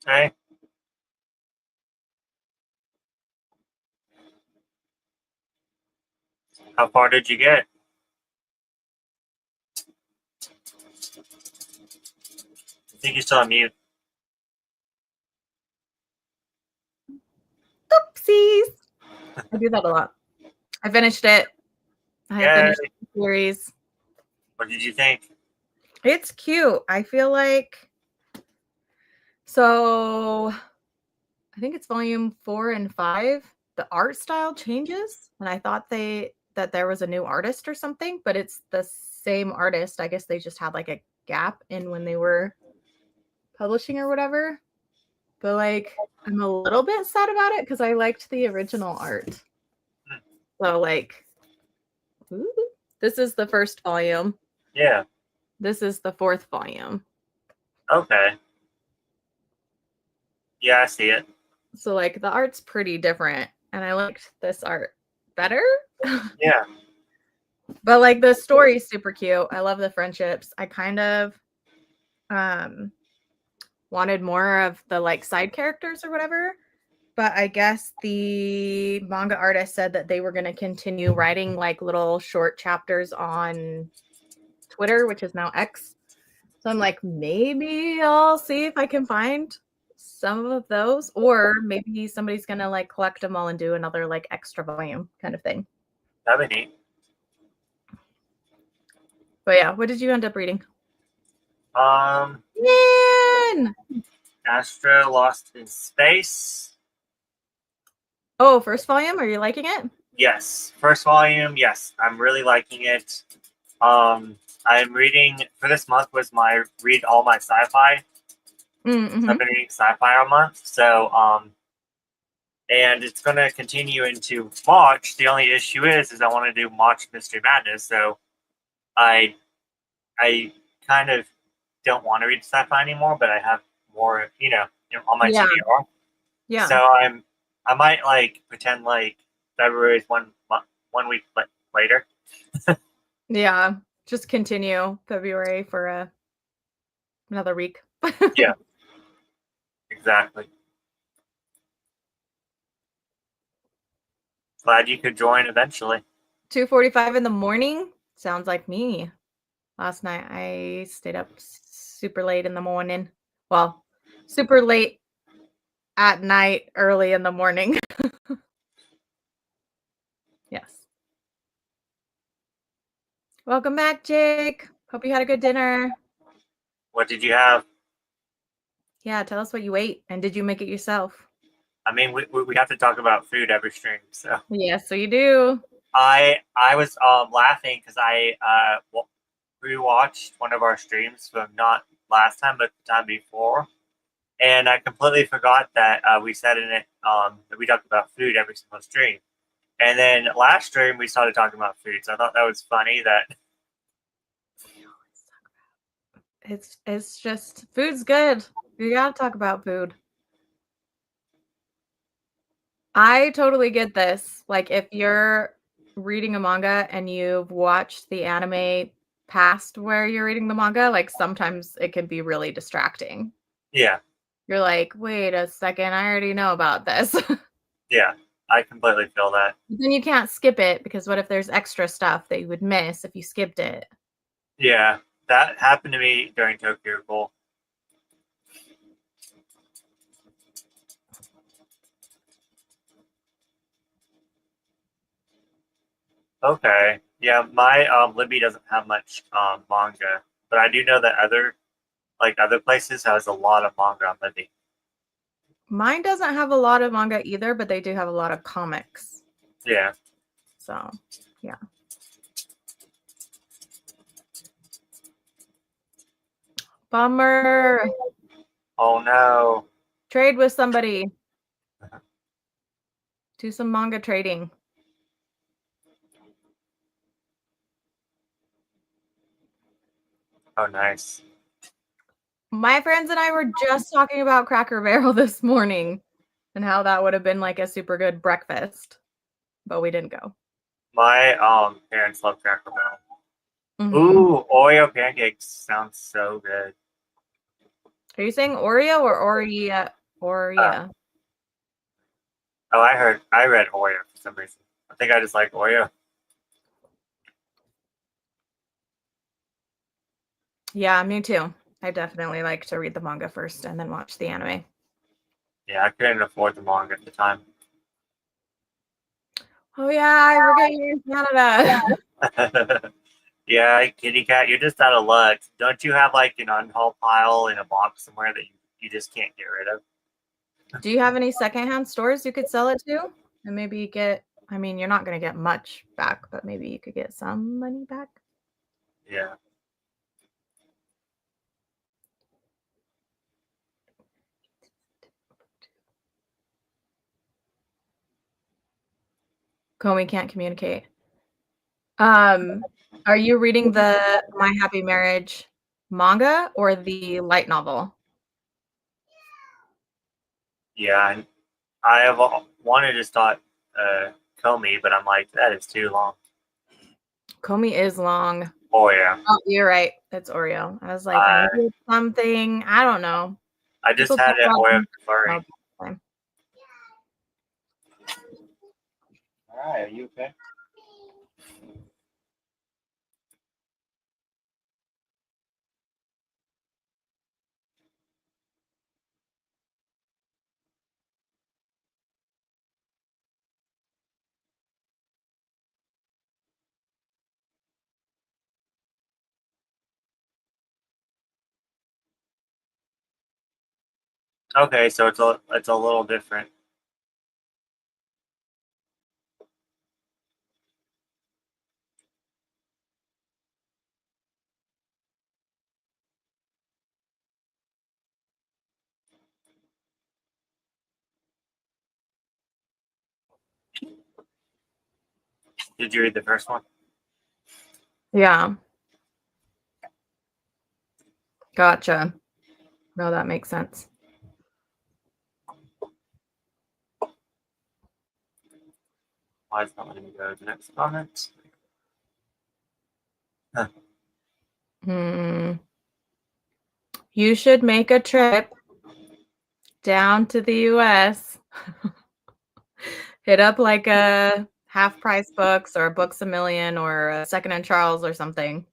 Hey, how far did you get? I think you're still on mute. Oopsies. I do that a lot. I finished it. I Yay. finished the series. What did you think? It's cute. I feel like so I think it's volume 4 and 5. The art style changes, and I thought that there was a new artist or something, but it's the same artist. I guess they just had like a gap in when they were publishing or whatever. But like I'm a little bit sad about it because I liked the original art. So like ooh, this is the first volume. Yeah. This is the 4th volume. Okay. Yeah, I see it. So like the art's pretty different, and I liked this art better. Yeah. But like the story's super cute. I love the friendships. I kind of wanted more of the like side characters or whatever. But I guess the manga artist said that they were going to continue writing like little short chapters on Twitter, which is now X. So I'm like, maybe I'll see if I can find some of those, or maybe somebody's going to like collect them all and do another like extra volume kind of thing. That'd be neat. But yeah, what did you end up reading? Man! Astro Lost in Space. Oh, first volume? Are you liking it? Yes. First volume, yes. I'm really liking it. I'm reading, for this month was my read all my sci-fi. Mm-hmm. So I've been reading sci-fi all month. So, and it's going to continue into March. The only issue is I want to do March Mystery Madness. So I kind of don't want to read sci-fi anymore, but I have more, on my TBR. Yeah. So I might like pretend like February is one week later. Yeah. Just continue February for another week. Yeah. Exactly. Glad you could join eventually. 2:45 in the morning? Sounds like me. Last night I stayed up super late in the morning. Well, super late at night, early in the morning. Yes. Welcome back, Jake. Hope you had a good dinner. What did you have? Yeah, tell us what you ate, and did you make it yourself? I mean, we have to talk about food every stream, so. Yes, so you do. I was laughing because I rewatched one of our streams from not last time but the time before, and I completely forgot that we said in it that we talked about food every single stream, and then last stream we started talking about food. So I thought that was funny that. It's just food's good. You gotta talk about food. I totally get this. Like if you're reading a manga and you've watched the anime past where you're reading the manga, like sometimes it can be really distracting. Yeah. You're like, wait a second, I already know about this. Yeah, I completely feel that. But then you can't skip it because what if there's extra stuff that you would miss if you skipped it? Yeah, that happened to me during Tokyo Ghoul. Okay. Yeah, my Libby doesn't have much manga, but I do know that other places has a lot of manga on Libby. Mine doesn't have a lot of manga either, but they do have a lot of comics. Yeah. So, yeah. Bummer. Oh no. Trade with somebody. Do some manga trading. Oh, nice. My friends and I were just talking about Cracker Barrel this morning and how that would have been like a super good breakfast, but we didn't go. My parents love Cracker Barrel. Mhm. Ooh, Oreo pancakes sounds so good. Are you saying Oreo or Oreo? Oreo. Oh, I read Oreo for some reason. I think I just like Oreo. Yeah, me too. I definitely like to read the manga first and then watch the anime. Yeah, I couldn't afford the manga at the time. Oh yeah, I forget you're in Canada. Yeah, kitty cat, you're just out of luck. Don't you have like an unhaul pile in a box somewhere that you just can't get rid of? Do you have any secondhand stores you could sell it to? And maybe get, I mean, you're not going to get much back, but maybe you could get some money back. Yeah. Comey can't communicate. Are you reading the My Happy Marriage manga or the light novel? Yeah, and I have wanted to start Comey, but I'm like, that is too long. Comey is long. Oh yeah. Oh, you're right. It's Oreo. I was like, maybe it's something. I don't know. I just People had talk it about Oreo them flurry. all the time. Alright, are you okay? Okay, so it's a little different. Did you read the first one? Yeah. Gotcha. No, that makes sense. Why is not letting me go to the next comment? Huh. You should make a trip down to the US. Hit up like a Half Price Books or Books a Million or a Second and Charles or something.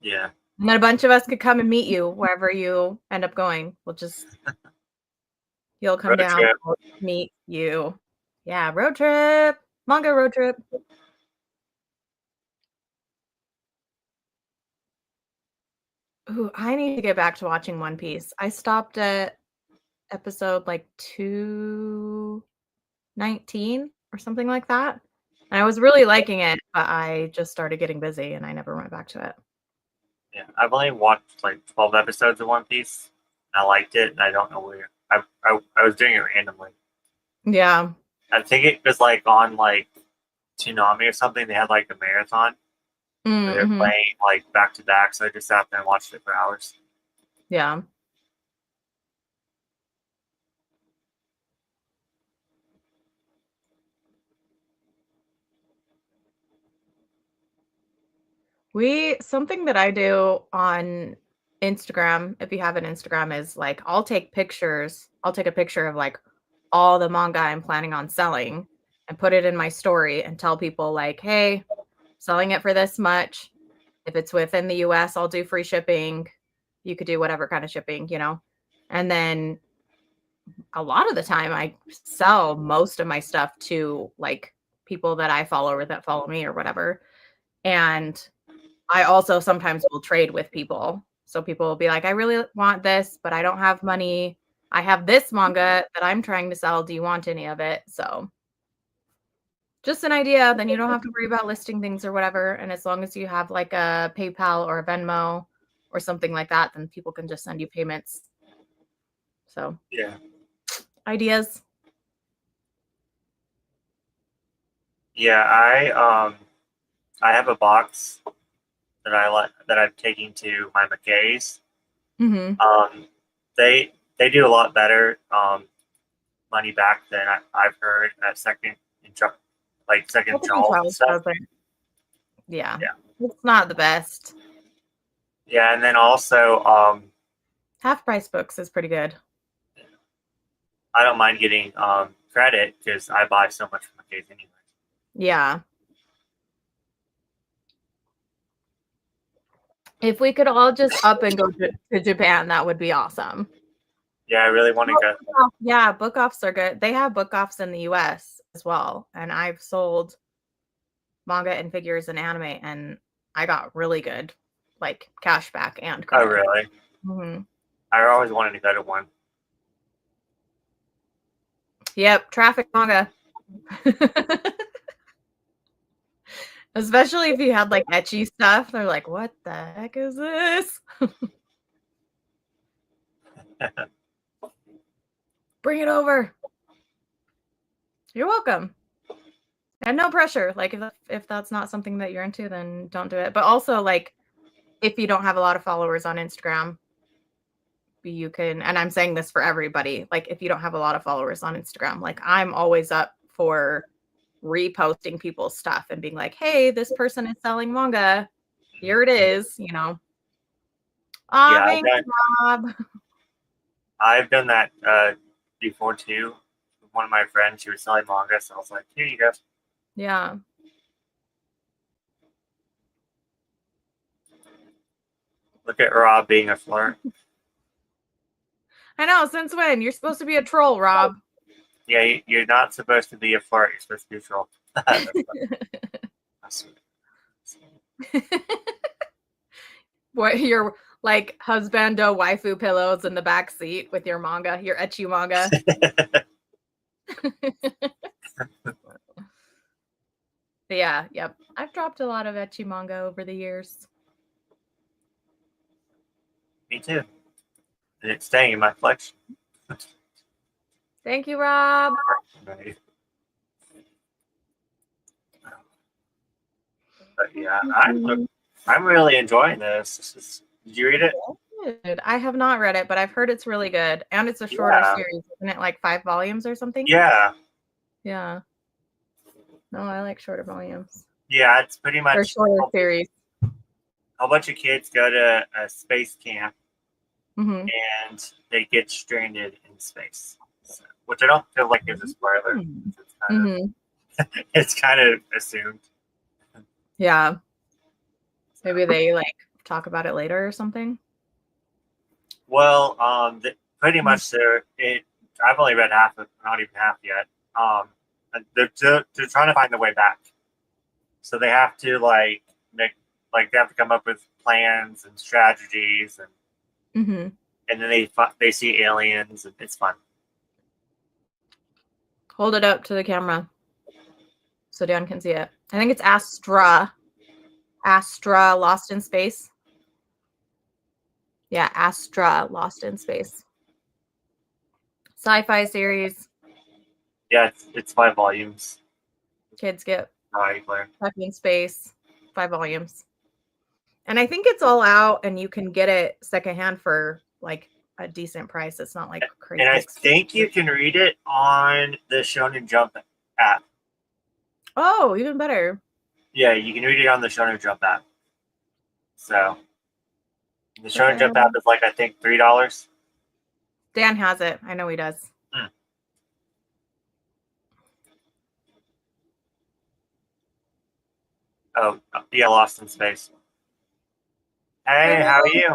Yeah. And then a bunch of us could come and meet you wherever you end up going. You'll come Road down, trip. we'll meet you. Yeah, road trip. Manga road trip. Ooh, I need to get back to watching One Piece. I stopped at episode like 219 or something like that. And I was really liking it, but I just started getting busy and I never went back to it. Yeah. I've only watched like 12 episodes of One Piece. I liked it, and I don't know where. I was doing it randomly. Yeah. I think it was like on like Toonami or something. They had like a marathon where they're Mm-hmm. playing like back to back. So I just sat there and watched it for hours. Yeah. Something that I do on Instagram, if you have an Instagram, is like I'll take pictures. I'll take a picture of like all the manga I'm planning on selling and put it in my story and tell people like, hey, selling it for this much. If it's within the US, I'll do free shipping. You could do whatever kind of shipping. And then a lot of the time I sell most of my stuff to like people that I follow or that follow me or whatever. And I also sometimes will trade with people. So people will be like, I really want this, but I don't have money. I have this manga that I'm trying to sell. Do you want any of it? So just an idea. Then you don't have to worry about listing things or whatever. And as long as you have like a PayPal or a Venmo or something like that, then people can just send you payments. So Yeah. ideas. Yeah. I have a box that I like that I'm taking to my McKay's. Mm-hmm. Um, they do a lot better money back than I've heard at second Well, second the Charles and Charles stuff. doesn't. Yeah. Yeah, It's not the best. Yeah, and then also, Half price books is pretty good. I don't mind getting credit because I buy so much from my kids anyway. Yeah. If we could all just up and go to Japan, that would be awesome. Yeah, I really want to go. Yeah, book offs are good. They have book offs in the US as well. And I've sold manga and figures and anime, and I got really good, like, cash back and Oh, credit. really? Mm-hmm. I always wanted to go to one. Yep, traffic manga. Especially if you had like ecchi stuff. They're like, what the heck is this? Bring it over. You're welcome. And no pressure. Like if that's not something that you're into, then don't do it. But also, like, if you don't have a lot of followers on Instagram, you can, and I'm saying this for everybody, like if you don't have a lot of followers on Instagram, like I'm always up for reposting people's stuff and being like, hey, this person is selling manga. Here it is, you know. Yeah, Thanks, Rob. I've done that before too. One of my friends, she was selling manga, so I was like, here you go. Yeah. Look at Rob being a flirt. I know. Since when? You're supposed to be a troll, Rob. Yeah, you're not supposed to be a flirt. You're supposed to be a troll. What, your like husbando waifu pillows in the back seat with your manga, your ecchi manga. Yeah, yep. I've dropped a lot of ecchi manga over the years. Me too. And it's staying in my collection. Thank you, Rob. Right. But yeah, I'm really enjoying this. Did you read it? Good. I have not read it, but I've heard it's really good. And it's a shorter series, isn't it? Like 5 volumes or something? Yeah. Yeah. No, I like shorter volumes. Yeah, it's pretty much or shorter series. A bunch of kids go to a space camp Mm-hmm. and they get stranded in space. So, which I don't feel like is a spoiler. It's kind of assumed. Yeah. Maybe they like talk about it later or something. Well, pretty much I've only read half of, not even half yet. They're trying to find the way back, so they have to they have to come up with plans and strategies, and then they see aliens, and it's fun. Hold it up to the camera so Dan can see it. I think it's Astra Lost in Space. Yeah, Astra Lost in Space. Sci-fi series. Yeah, it's 5 volumes. Kids get stuck in space. 5 volumes. And I think it's all out and you can get it secondhand for like a decent price. It's not like crazy. And I think you can read it on the Shonen Jump app. Oh, even better. Yeah, you can read it on the Shonen Jump app. So the Shonen Jump app is I think $3. Dan has it. I know he does. Oh, yeah, Lost in Space. Hey, how are you?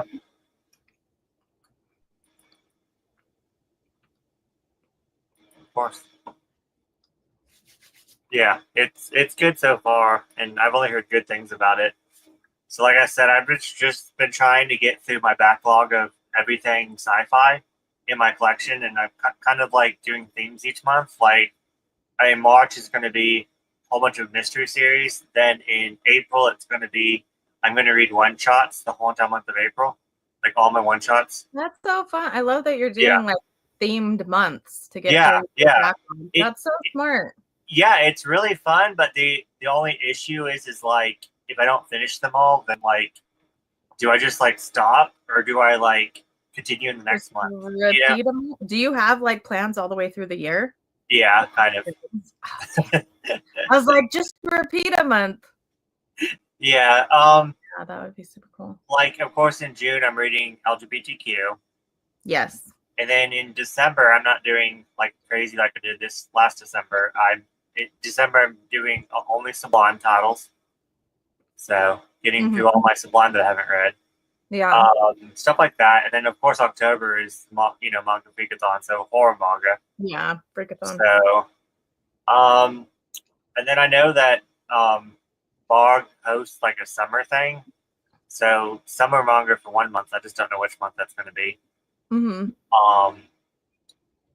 Of course. Yeah, it's good so far, and I've only heard good things about it. So like I said, I've just been trying to get through my backlog of everything sci-fi in my collection, and I'm kind of doing themes each month. In March is going to be a whole bunch of mystery series. Then in April, I'm going to read one-shots the whole entire month of April, all my one-shots. That's so fun. I love that you're doing themed months to get that's so smart. Yeah, it's really fun, but the only issue is if I don't finish them all, then do I just stop, or do I continue in the next month? Repeat them? Do you have plans all the way through the year? Yeah, kind of. I was like, just repeat a month. Yeah. Yeah, that would be super cool. Like of course in June I'm reading LGBTQ. Yes. And then in December, I'm not doing like crazy like I did this last December. December I'm doing only Sublime titles, so getting through all my Sublime that I haven't read, Yeah. stuff like that. And then of course October is manga freakathon, so horror manga. Yeah. Breakathon. So, and then I know that Bog hosts like a summer thing, so summer manga for 1 month. I just don't know which month that's going to be. Mm-hmm.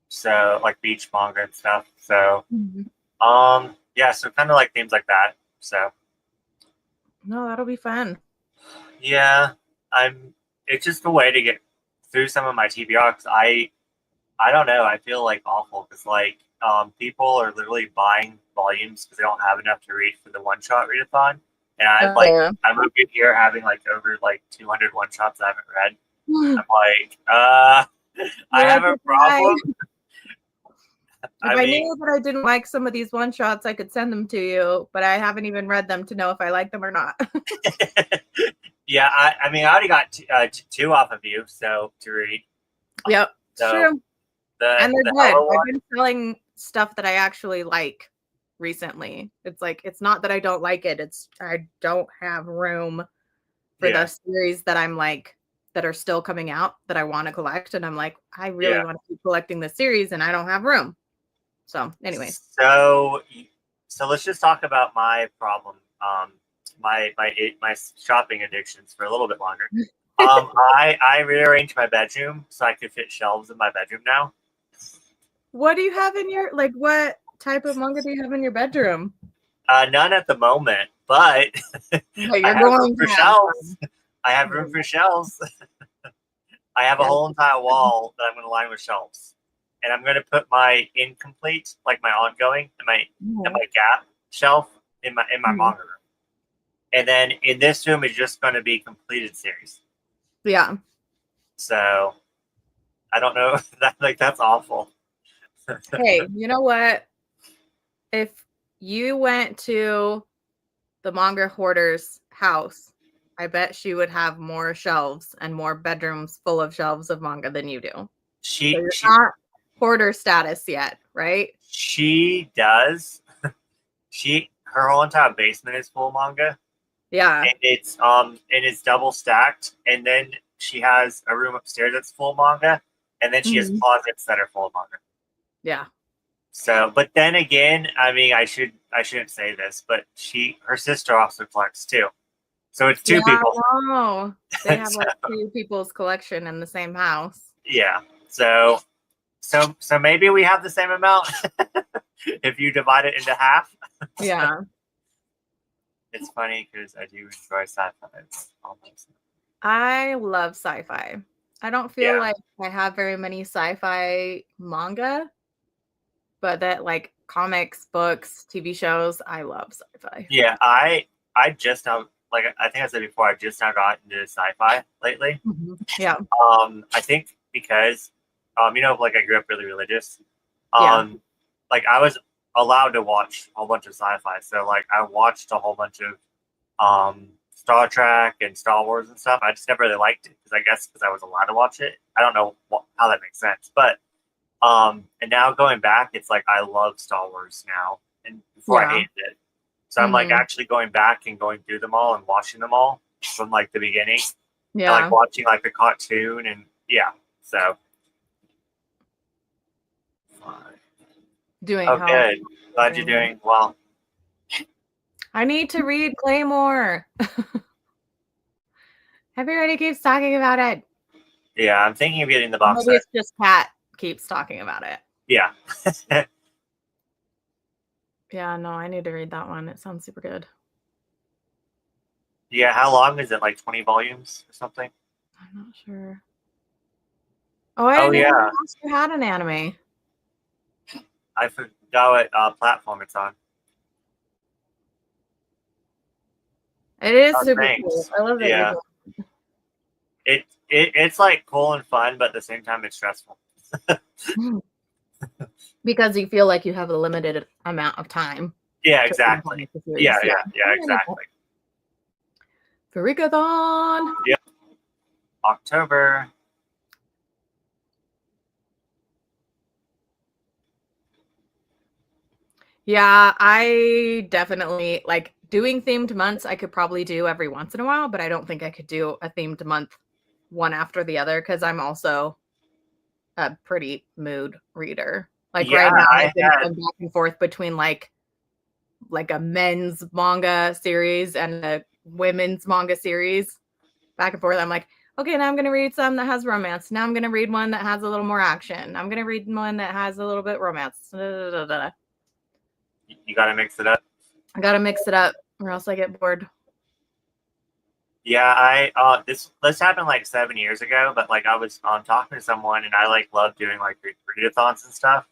So like beach manga and stuff. So Mm-hmm. yeah, so kind of like themes like that. So No, that'll be fun. yeah, it's just a way to get through some of my TBR because I don't know, I feel like awful because like people are literally buying volumes because they don't have enough to read for the one shot readathon. And I'm over here having like over like 200 one shots I haven't read. I'm like, I have a problem. If I knew that I didn't like some of these one shots, I could send them to you, but I haven't even read them to know if I like them or not. Yeah, I mean, I already got two off of you, so to read. Yep, so true. And they're good. I've been selling stuff that I actually like recently. It's like it's not that I don't like it; it's I don't have room for the series that I'm like that are still coming out that I want to collect, and I'm like, I really want to keep collecting this series, and I don't have room. So, anyway. So let's just talk about my problem. My shopping addictions for a little bit longer. I rearranged my bedroom so I could fit shelves in my bedroom now. What do you have in your what type of manga do you have in your bedroom? None at the moment, but you're going for shelves. I have room for shelves. I have a whole entire wall that I'm going to line with shelves, and I'm going to put my incomplete, like my ongoing, and my gap shelf in my manga room, and then in this room is just going to be completed series. Yeah. So I don't know. That's awful. Hey, you know what? If you went to the manga hoarder's house, I bet she would have more shelves and more bedrooms full of shelves of manga than you do. She not hoarder status yet, right? She does. Her whole entire basement is full of manga. Yeah. And it's double stacked. And then she has a room upstairs that's full of manga. And then she has closets that are full of manga. Yeah. So, but then again, I mean, I shouldn't say this, but her sister also collects too. So it's two people. No, they have like two people's collection in the same house. Yeah. So maybe we have the same amount if you divide it into half. Yeah. It's funny because I do enjoy sci-fi. I love sci-fi. I don't feel like I have very many sci-fi manga, but that like comics, books, TV shows, I love sci-fi. Yeah, I just now, like I think I said before, I just now got into sci-fi lately. Yeah. I think because like I grew up really religious. Like I was allowed to watch a whole bunch of sci-fi. So like I watched a whole bunch of Star Trek and Star Wars and stuff. I just never really liked it because I guess because I was allowed to watch it. I don't know how that makes sense, but and now going back, it's like I love Star Wars now, and before I hated it. So I'm like actually going back and going through them all and watching them all from like the beginning. Yeah, and, like watching like the cartoon and so. Doing good. Glad you're doing well. I need to read Claymore. Everybody keeps talking about it. Yeah, I'm thinking of getting the box set. Maybe it's just Pat keeps talking about it. Yeah. Yeah, no, I need to read that one. It sounds super good. Yeah, how long is it? Like 20 volumes or something? I'm not sure. Oh, I didn't even ask you had an anime. I forgot what platform it's on. It is super cool. I love it. Yeah. It's like cool and fun, but at the same time it's stressful. Because you feel like you have a limited amount of time. Yeah, exactly. Yeah, exactly. Freakathon. Yep. October. Yeah, I definitely like doing themed months. I could probably do every once in a while, but I don't think I could do a themed month one after the other because I'm also a pretty mood reader. Like Yeah, right now, I I've been had. going back and forth between like a men's manga series and a women's manga series. Back and forth. I'm like, okay, now I'm gonna read some that has romance. Now I'm gonna read one that has a little more action. I'm gonna read one that has a little bit romance. You got to mix it up. I gotta mix it up, or else I get bored. Yeah, this happened like 7 years ago, but like I was talking to someone and I like love doing like readathons and stuff.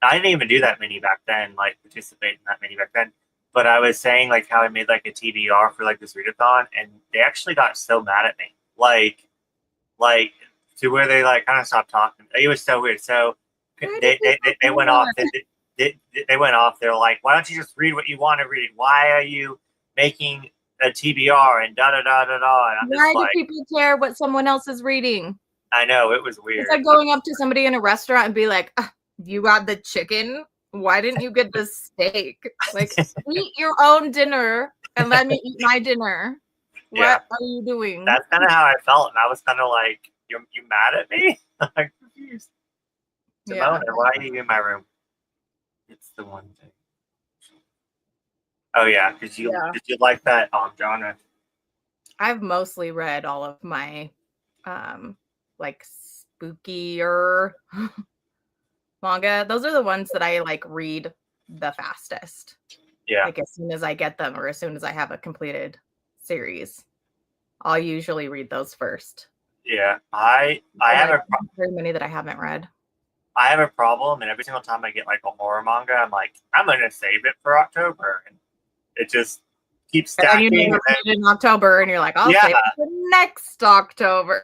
I didn't even do that many back then, like participate in that many back then. But I was saying like how I made like a TBR for like this readathon, and they actually got so mad at me, like to where they like kind of stopped talking. It was so weird. So they went off. They went off. They're like, why don't you just read what you want to read? Why are you making a TBR and da da da da da? And I'm Why just do like, people care what someone else is reading? I know it was weird. It's like going up to somebody in a restaurant and be like, you got the chicken? Why didn't you get the steak? Like, eat your own dinner and let me eat my dinner. Yeah. What are you doing? That's kind of how I felt, and I was kind of like, you mad at me? I'm confused. Simone, why are you in my room? It's the one thing. Oh yeah, because you did you like that genre? I've mostly read all of my like spookier manga. Those are the ones that I like read the fastest. Yeah. Like as soon as I get them or as soon as I have a completed series, I'll usually read those first. Yeah, I have very many that I haven't read. I have a problem, and every single time I get like a horror manga, I'm like, I'm gonna save it for October, and it just keeps stacking. And you never read it in October, and you're like, I'll save it for next October.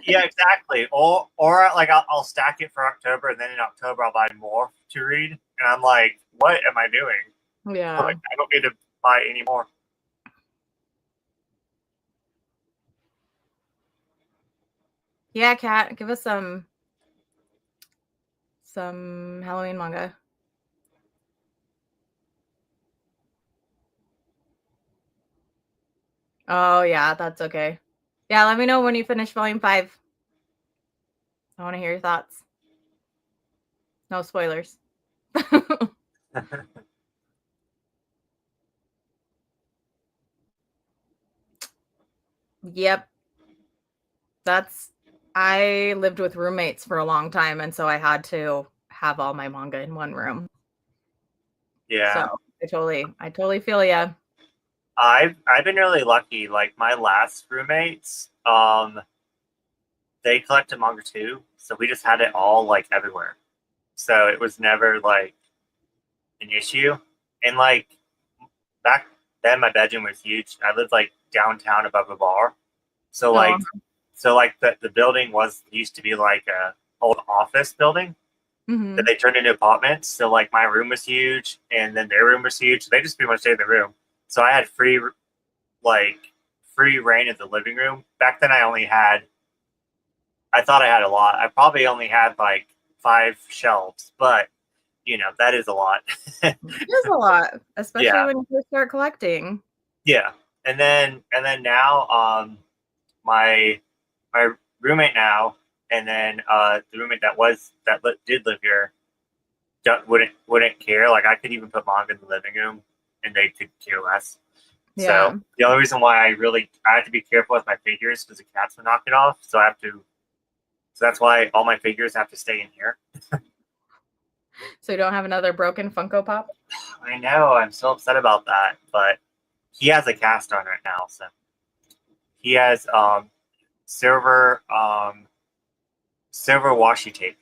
Yeah, exactly. Or like I'll stack it for October, and then in October I'll buy more to read, and I'm like, what am I doing? Yeah, like, I don't need to buy any more. Yeah, Kat, give us some Halloween manga. Oh yeah, that's okay. Yeah, let me know when you finish volume 5. I want to hear your thoughts. No spoilers. Yep. I lived with roommates for a long time, and so I had to have all my manga in one room. Yeah. So I totally feel ya. I've been really lucky. Like my last roommates, they collected manga too, so we just had it all like everywhere. So it was never like an issue. And like back then, my bedroom was huge. I lived like downtown above a bar, so like the building used to be like a old office building that they turned into apartments. So like my room was huge, and then their room was huge. So they just pretty much stayed in the room. So I had free reign of the living room. Back then, I thought I had a lot. I probably only had like 5 shelves, but you know that is a lot. It is a lot, especially when you first start collecting. Yeah, and then now, my roommate now, and then the roommate that did live here, wouldn't care. Like I could even put manga in the living room, and they could care less. Yeah. So the only reason why I have to be careful with my figures because the cats would knock it off. So that's why all my figures have to stay in here. So you don't have another broken Funko Pop? I know. I'm so upset about that, but he has a cast on right now, so he has silver washi tape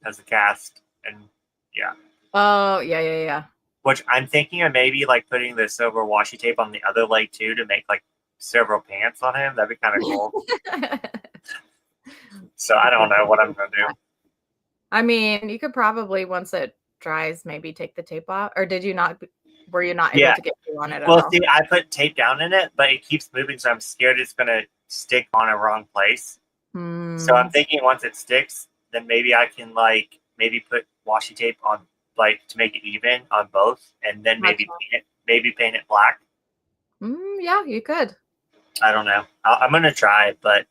as a cast, and yeah. Oh yeah. Which I'm thinking of maybe like putting the silver washi tape on the other leg too to make like several pants on him. That'd be kind of cool. So I don't know what I'm gonna do. I mean, you could probably once it dries, maybe take the tape off. Or did you not were you not able Yeah. to get through on it at Well, all? see, I put tape down in it, but it keeps moving, so I'm scared it's gonna stick on a wrong place. So I'm thinking once it sticks, then maybe I can like maybe put washi tape on like to make it even on both, and then maybe paint it black. Yeah, you could. I don't know. I'm gonna try, but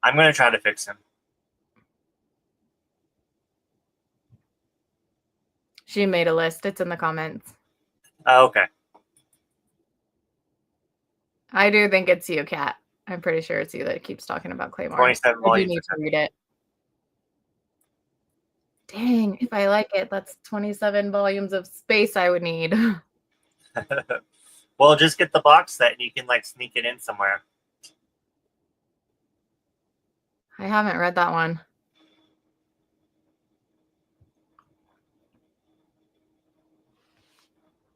I'm gonna try to fix him. She made a list. It's in the comments. Oh, okay. I do think it's you, Kat. I'm pretty sure it's you that keeps talking about Claymore. 27 I do volumes. need to read it. Dang, if I like it, that's 27 volumes of space I would need. Well, just get the box set and you can like sneak it in somewhere. I haven't read that one.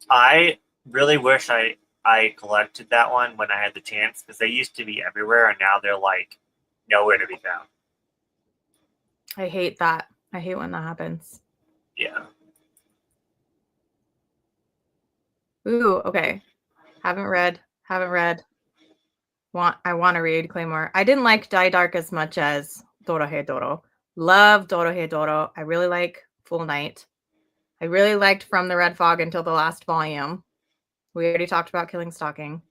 I really wish I collected that one when I had the chance, because they used to be everywhere and now they're like nowhere to be found. I hate that. I hate when that happens. Yeah. Ooh, okay. Haven't read. I want to read Claymore. I didn't like Die Dark as much as Dorohedoro. Love Dorohedoro. I really like Full Night. I really liked From the Red Fog until the last volume. We already talked about Killing Stalking.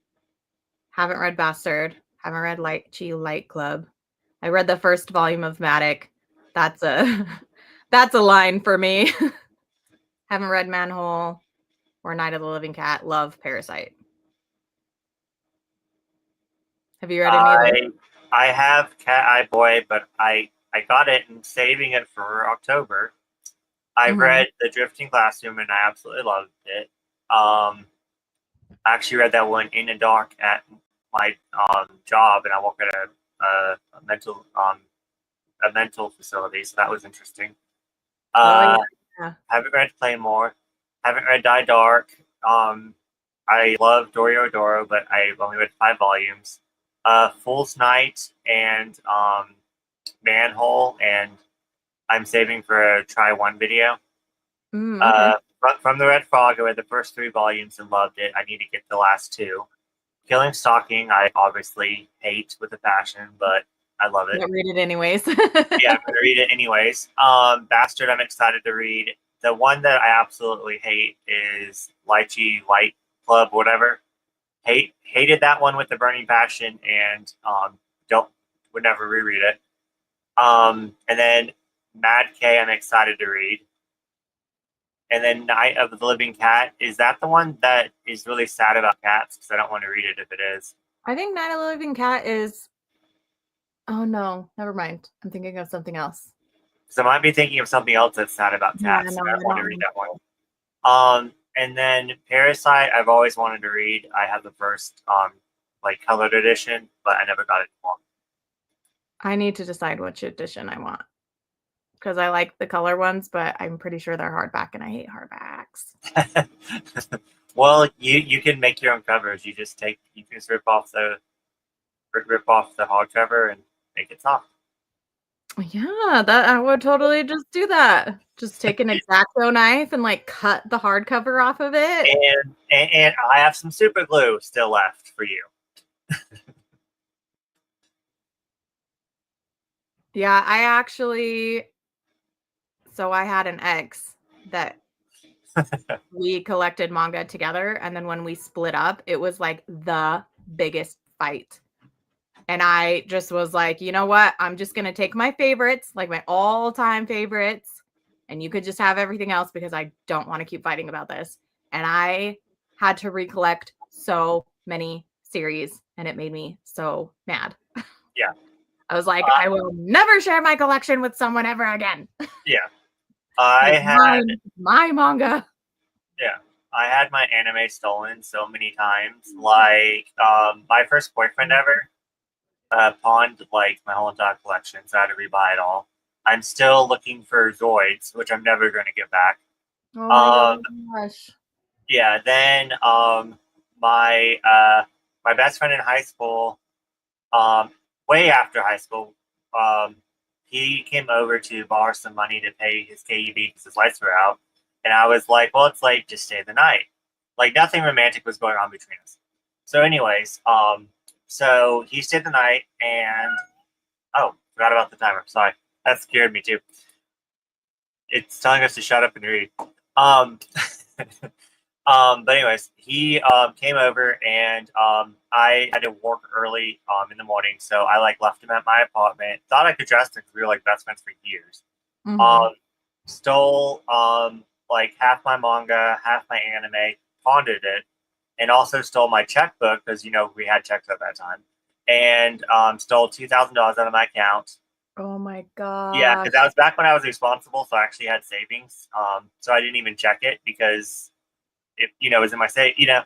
Haven't read Bastard. Haven't read Lychee Light Club. I read the first volume of Matic. That's a that's a line for me. Haven't read Manhole or Night of the Living Cat. Love Parasite. Have you read any of those? I have Cat Eye Boy, but I got it and saving it for October. I read The Drifting Classroom and I absolutely loved it. I actually read that one in the dark at my job, and I work at a mental facility, so that was interesting. Yeah. Haven't read Claymore. Haven't read Die Dark. I love Dorio Doro, but I've only read 5 volumes. Fool's Night and Manhole, and I'm saving for a try one video. Okay. From the Red Fog, I read the first 3 volumes and loved it. I need to get the last 2. Killing Stalking, I obviously hate with a passion, but I love it. I'll read it anyways. Yeah, I'm gonna read it anyways. Bastard, I'm excited to read. The one that I absolutely hate is Lychee Light Club, whatever. Hated that one with the burning passion, and would never reread it. And then Mad K, I'm excited to read. And then Night of the Living Cat, is that the one that is really sad about cats? Because I don't want to read it if it is. I think Night of the Living Cat is. Oh no, never mind. I'm thinking of something else. So I might be thinking of something else that's sad about cats. Yeah, no, I don't want to read that one. And then Parasite, I've always wanted to read. I have the first like colored edition, but I never got it. I need to decide which edition I want, because I like the color ones, but I'm pretty sure they're hardback, and I hate hardbacks. Well, you can make your own covers. You just rip off the hardcover and make it soft. Yeah, that I would totally just do that. Just take an X-Acto knife and like cut the hardcover off of it. And I have some super glue still left for you. Yeah, I actually. So I had an ex that we collected manga together, and then when we split up, it was like the biggest fight. And I just was like, you know what? I'm just gonna take my favorites, like my all-time favorites, and you could just have everything else because I don't want to keep fighting about this. And I had to recollect so many series, and it made me so mad. Yeah. I was like, I will never share my collection with someone ever again. Yeah. I had my manga. Yeah. I had my anime stolen so many times. Like, my first boyfriend ever pawned like my whole entire collection, so I had to rebuy it all. I'm still looking for Zoids, which I'm never going to get back. Oh my gosh. Yeah. Then my my best friend in high school, way after high school, he came over to borrow some money to pay his KUB because his lights were out. And I was like, well, it's late, just stay the night. Like nothing romantic was going on between us. So, anyways, so he stayed the night, and forgot about the timer. Sorry, that scared me too. It's telling us to shut up and read. But anyways, he came over, and I had to work early in the morning, so I like left him at my apartment. Thought I could trust him because we were like best friends for years. Mhm. Stole like half my manga, half my anime, pawned it, and also stole my checkbook because we had checks at that time, and stole $2,000 out of my account. Oh my Yeah, gosh. because that was back when I was responsible, so I actually had savings. So I didn't even check it because it was in my safe. Yeah.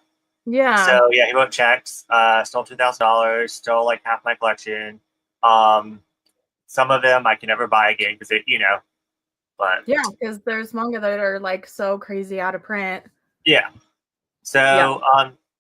So yeah, he wrote checks. Stole $2,000. Stole like half my collection. Some of them I can never buy again because But Yeah, because there's manga that are like so crazy out of print. yeah. Yeah. So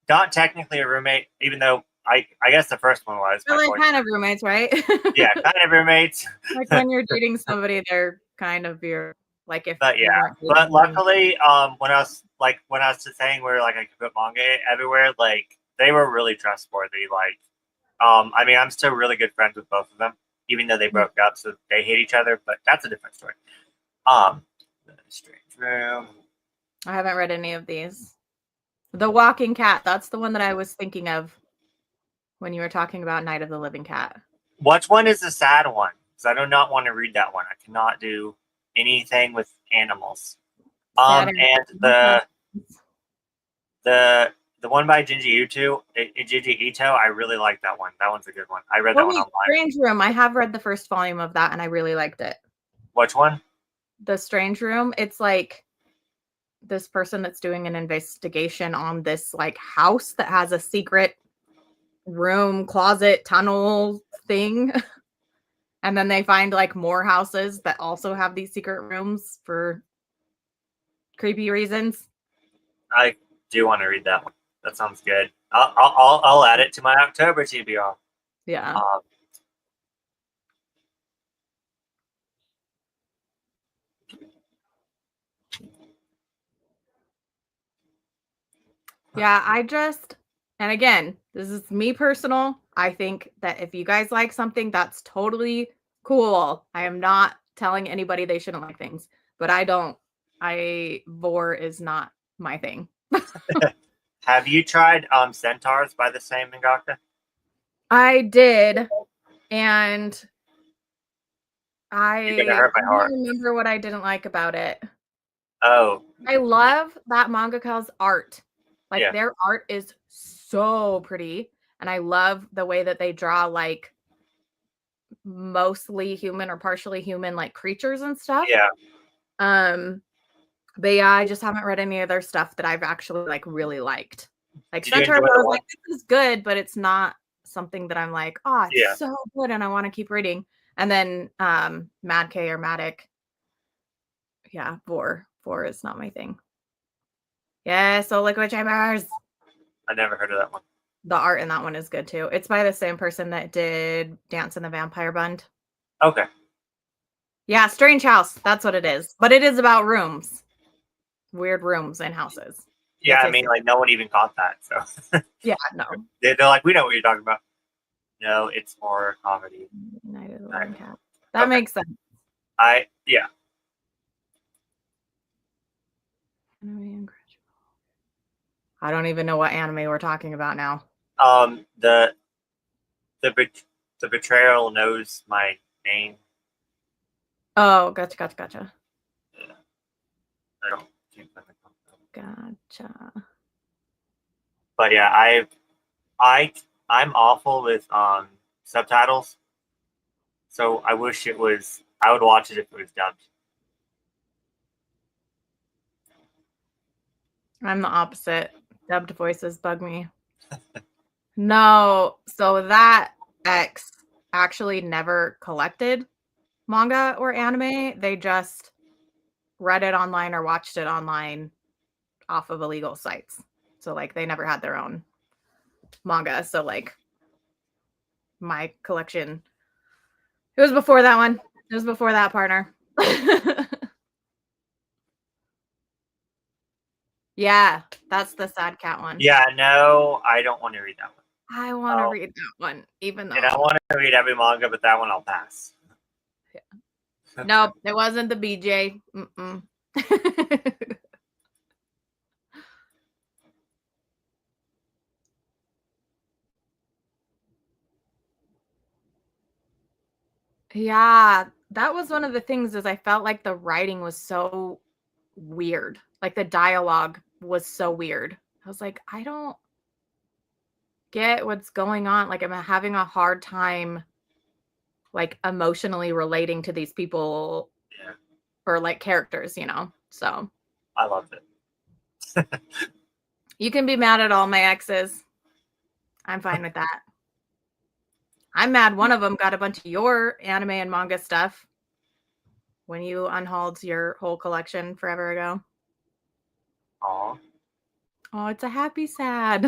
not technically a roommate, even though I guess the first one was They're my like kind boyfriend. of roommates, right? Yeah, kind of roommates. Like when you're dating somebody, they're kind of your like if But you yeah, weren't but dating them. luckily, when I was just saying where like I could put manga everywhere, like they were really trustworthy. Like, I mean, I'm still really good friends with both of them, even though they broke up, so they hate each other. But that's a different story. The Strange Room. I haven't read any of these. The Walking Cat, that's the one that I was thinking of when you were talking about Night of the Living Cat. Which one is the sad one? Because I do not want to read that one. I cannot do anything with animals. Saturn. And the one by Jinji Ito, I really like that one. That one's a good one. I read that Oh one wait, online. Strange Room. I have read the first volume of that and I really liked it. Which one? The Strange Room. It's like this person that's doing an investigation on this like house that has a secret room, closet, tunnel thing. And then they find like more houses that also have these secret rooms for creepy reasons. I do want to read that one. That sounds good. I'll add it to my October TBR. Yeah. Yeah, and again, this is me personal. I think that if you guys like something, that's totally cool. I am not telling anybody they shouldn't like things, but vor is not my thing. Have you tried Centaurs by the same mangaka? I did, and You're gonna I hurt my don't heart. remember what I didn't like about it. Oh, I love that mangaka's art. Like yeah, their art is so pretty, and I love the way that they draw like mostly human or partially human like creatures and stuff. yeah. Um, but yeah, I just haven't read any of their stuff that I've actually like really liked. Like Did you Centaur, I enjoy the was one? like, this is good, but it's not something that I'm like, oh, it's Yeah. so good and I want to keep reading. And then Mad K or Matic, yeah, Vor is not my thing. Yeah, so Liquid Chambers. I never heard of that one. The art in that one is good too. It's by the same person that did Dance in the Vampire Bund. Okay. Yeah, Strange House. That's what it is. But it is about rooms. Weird rooms and houses. Yeah, That's I mean, like no one even caught that. So yeah, no. they're like, we know what you're talking about. No, it's horror comedy. Night of the Right. Living Cat. That Okay. makes sense. Yeah. I don't even know what anime we're talking about now. The the betrayal knows my name. Oh, gotcha. Yeah. I don't can't find the content. Gotcha. But yeah, I'm awful with subtitles. So I wish it was. I would watch it if it was dubbed. I'm the opposite. Dubbed voices bug me. No, so that ex actually never collected manga or anime. They just read it online or watched it online off of illegal sites. So like they never had their own manga. So like my collection, it was before that one. It was before that partner. Yeah, that's the sad cat one. Yeah, no, I don't want to read that one. I want to read that one, even though. And I want to read every manga, but that one I'll pass. Yeah. Nope, it wasn't the BJ. Mm-mm. Yeah, that was one of the things is I felt like the writing was so weird. Like the dialogue was so weird. I was like, I don't get what's going on. Like I'm having a hard time like emotionally relating to these people Yeah, or like characters, you know. So I loved it. you can be mad at all my exes. I'm fine with that. I'm mad one of them got a bunch of your anime and manga stuff when you unhauled your whole collection forever ago. Aw. Oh, it's a happy sad.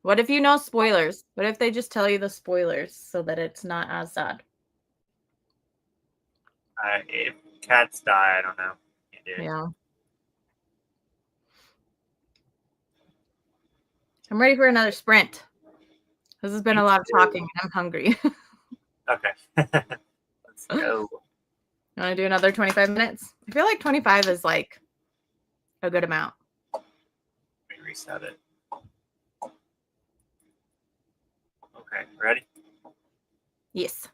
What if you know spoilers? What if they just tell you the spoilers so that it's not as sad? If cats die, I don't know. Can't do it. Yeah. I'm ready for another sprint. This has been Me a lot of too. talking and I'm hungry. Okay. Let's go. You want to do another 25 minutes? I feel like 25 is like a good amount. Let me reset it. Okay, ready? Yes.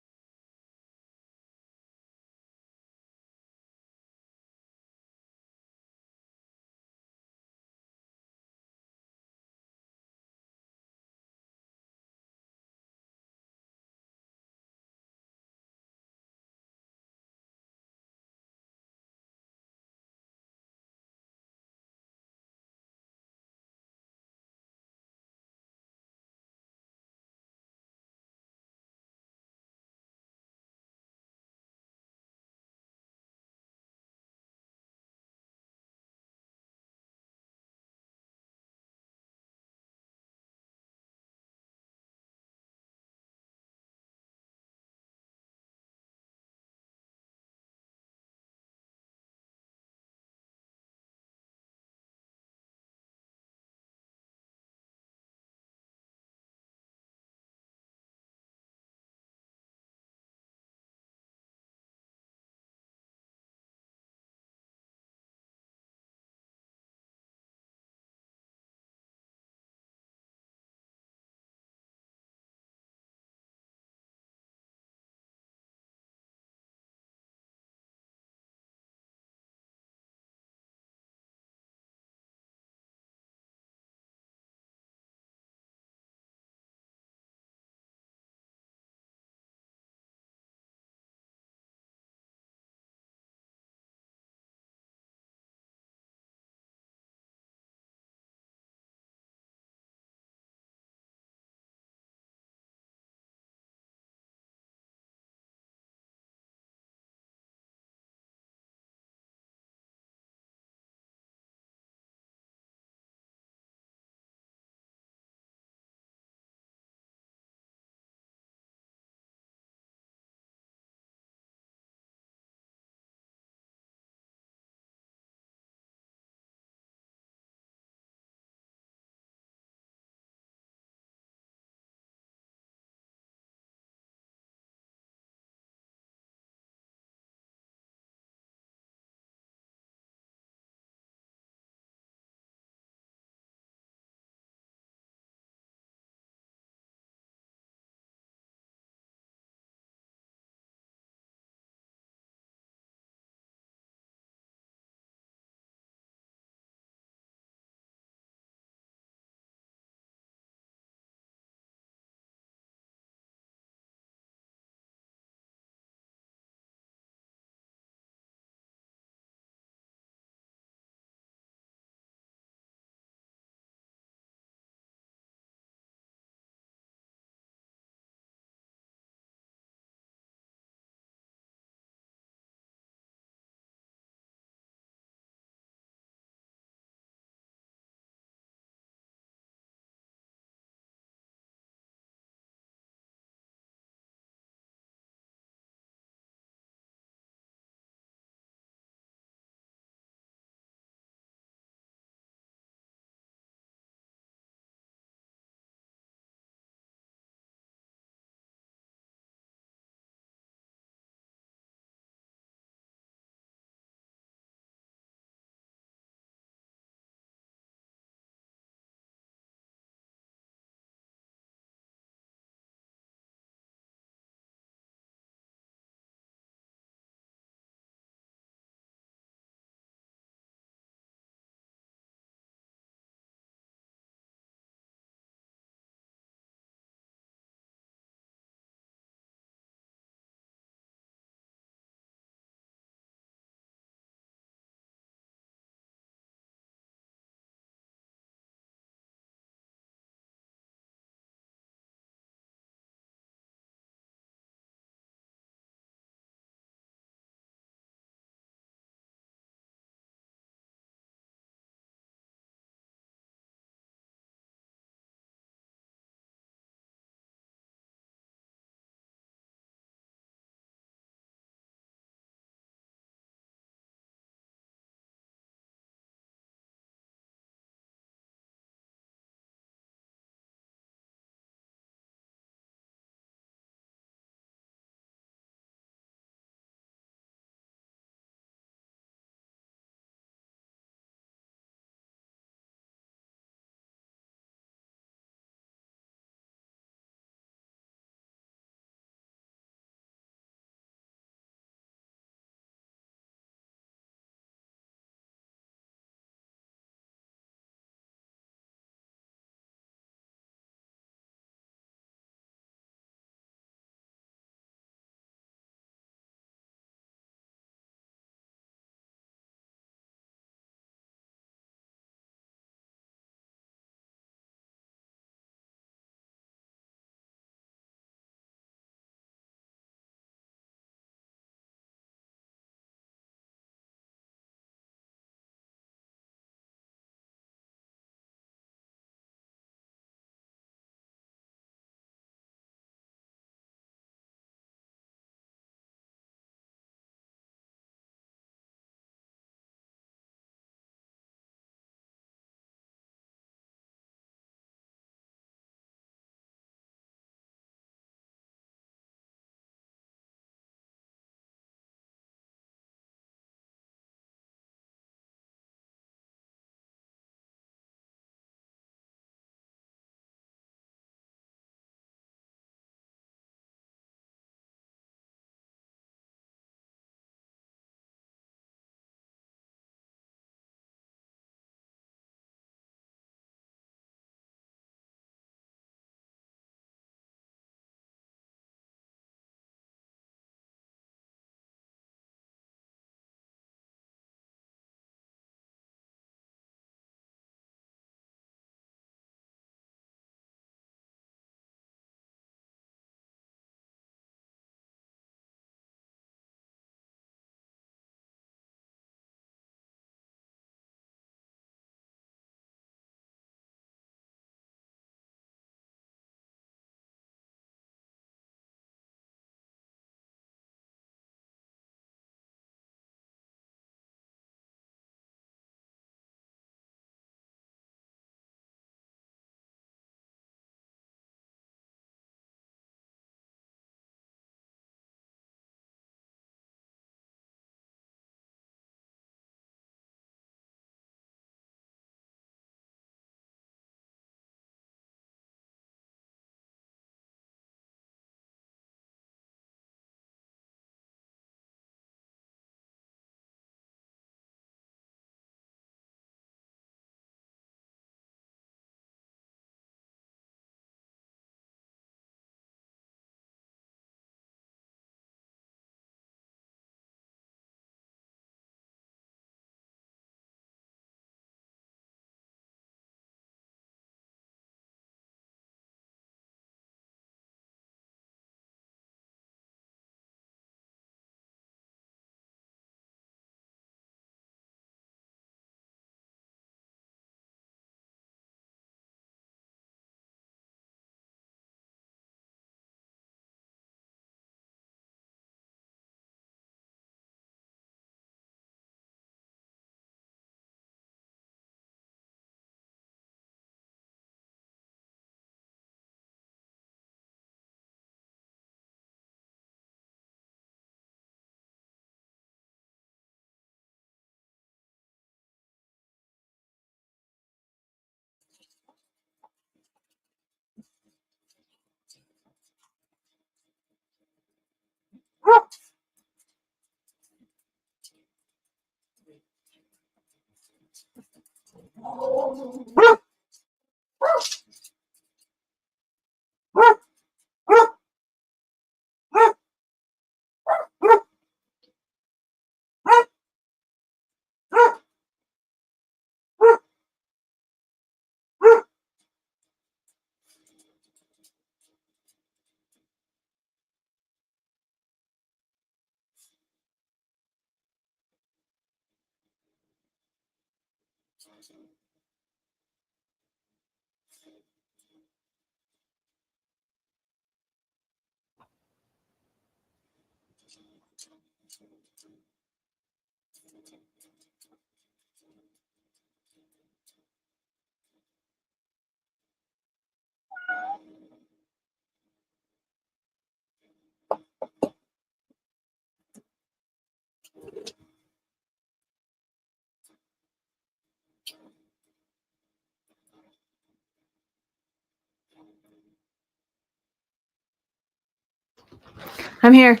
I'm here.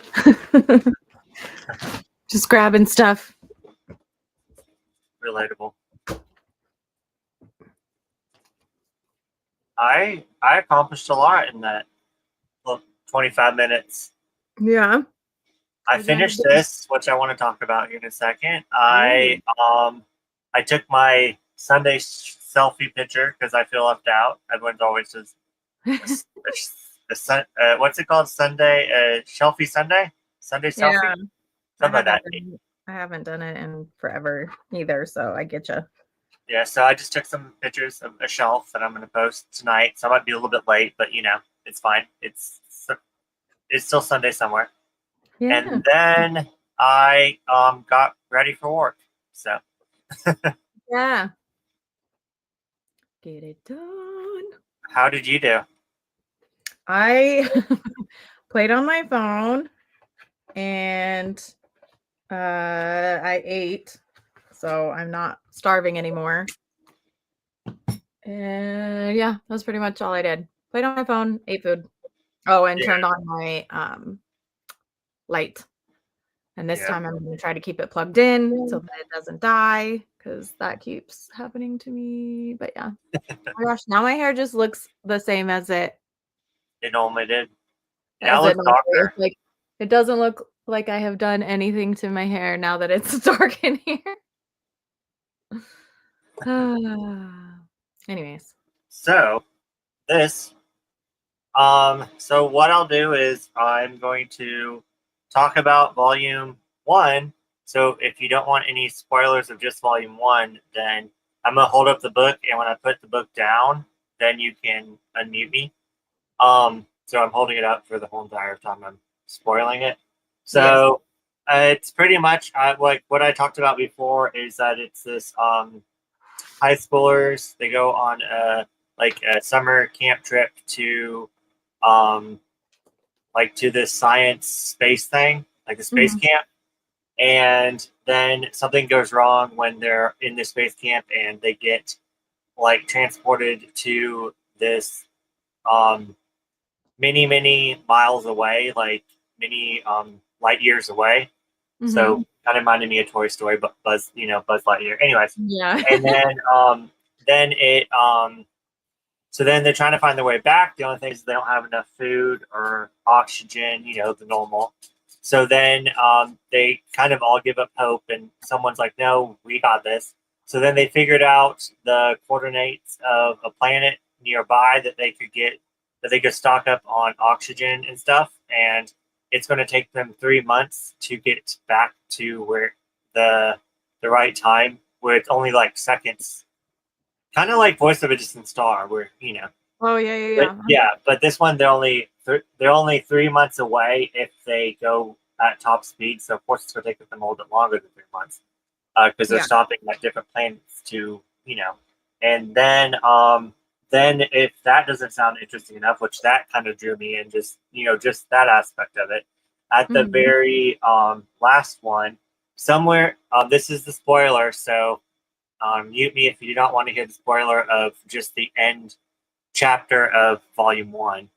Just grabbing stuff. Relatable. I accomplished a lot in that 25 minutes. Yeah. I finished this, which I want to talk about here in a second. I took my Sunday selfie picture because I feel left out. Everyone's always just what's it called? Sunday shelfie Sunday? Sunday selfie? Yeah. Something like that. I haven't done it in forever either, so I get you. Yeah, so I just took some pictures of a shelf that I'm going to post tonight. So I might be a little bit late, but it's fine. It's still Sunday somewhere. Yeah. And then I got ready for work. So yeah. Get it done. How did you do? I played on my phone and I ate, so I'm not starving anymore. And yeah, that's pretty much all I did. Played on my phone, ate food. Oh, and turned on my light. And this time I'm going to try to keep it plugged in so that it doesn't die, because that keeps happening to me. But yeah. Oh my gosh, now my hair just looks the same as it normally did. Now it looks like it doesn't look like I have done anything to my hair now that it's dark in here. Anyways. So so what I'll do is I'm going to talk about volume 1. So if you don't want any spoilers of just volume 1, then I'm going to hold up the book, and when I put the book down, then you can unmute me. So I'm holding it up for the whole entire time I'm spoiling it. So it's pretty much like what I talked about before, is that it's this high schoolers. They go on a summer camp trip to to this science space thing, like the space camp. And then something goes wrong when they're in the space camp, and they get transported to this many miles away, like many light years away. So kind of reminded me of Toy Story, but Buzz Lightyear. Anyways, and then it so then they're trying to find their way back. The only thing is they don't have enough food or oxygen, the normal. So then they kind of all give up hope, and someone's like, "No, we got this." So then they figured out the coordinates of a planet nearby that they could stock up on oxygen and stuff, and it's going to take them 3 months to get back to where the right time, where it's only like seconds. Kind of like Voice of a Distant Star, where Oh yeah. But this one they're only 3 months away if they go at top speed. So of course it's going to take them a little bit longer than 3 months, because they're stopping at different planets to And then if that doesn't sound interesting enough, which that kind of drew me in, just that aspect of it. At the very last one, somewhere, this is the spoiler, so mute me if you don't want to hear the spoiler of just the end chapter of volume 1.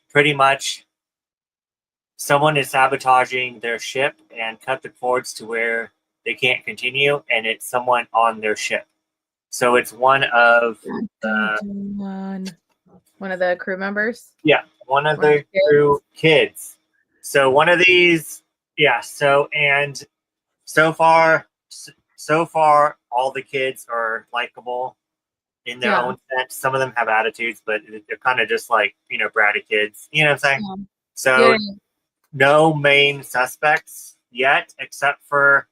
Pretty much, someone is sabotaging their ship and cut the cords to where they can't continue, and it's someone on their ship. So it's one of one of the crew members. Yeah, one of One of the the crew kids. So one of these, yeah. So and so far, all the kids are likable in their Yeah. own sense. Some of them have attitudes, but they're kind of just like bratty kids. You know what I'm saying? Yeah. So Yeah. no main suspects yet, except for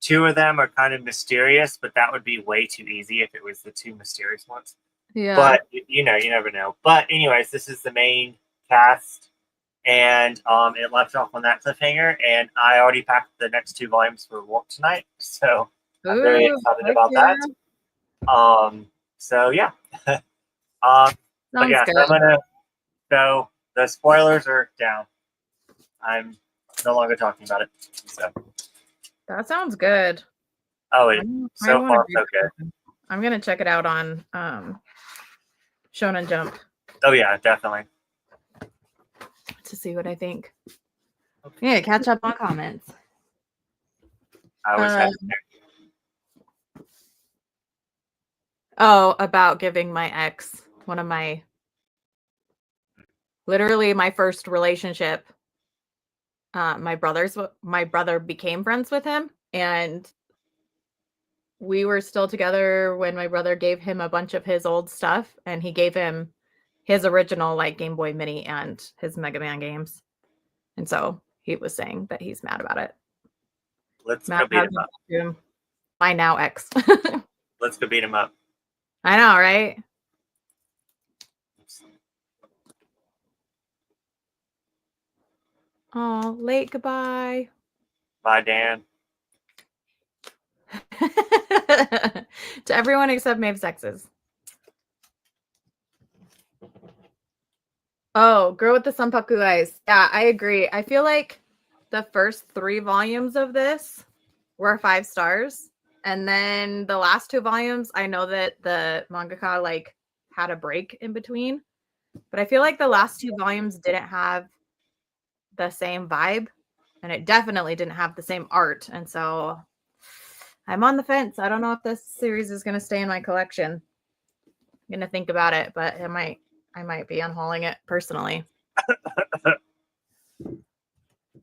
two of them are kind of mysterious, but that would be way too easy if it was the two mysterious ones. Yeah. But you never know. But anyways, this is the main cast, and it left off on that cliffhanger. And I already packed the next 2 volumes for work tonight, so I'm very excited about that. So yeah, but yeah, good. so the spoilers are down. I'm no longer talking about it. So That sounds good. so far so good. I'm gonna check it out on Shonen Jump. Oh yeah, definitely. To see what I think. Yeah, catch up on comments. I always have. Oh, about giving my ex literally my first relationship. My brother became friends with him, and we were still together when my brother gave him a bunch of his old stuff, and he gave him his original like Game Boy Mini and his Mega Man games. And so he was saying that he's mad about it. Let's go beat him up. My now ex. Let's go beat him up. I know, right? Oh, late goodbye. Bye, Dan. To everyone except Maeve's exes. Oh, Girl with the Sunpaku Eyes. Yeah, I agree. I feel like the first 3 volumes of this were 5 stars. And then the last 2 volumes, I know that the mangaka like had a break in between. But I feel like the last 2 volumes didn't have the same vibe. And it definitely didn't have the same art. And so I'm on the fence. I don't know if this series is going to stay in my collection. I'm going to think about it, but I might be unhauling it personally.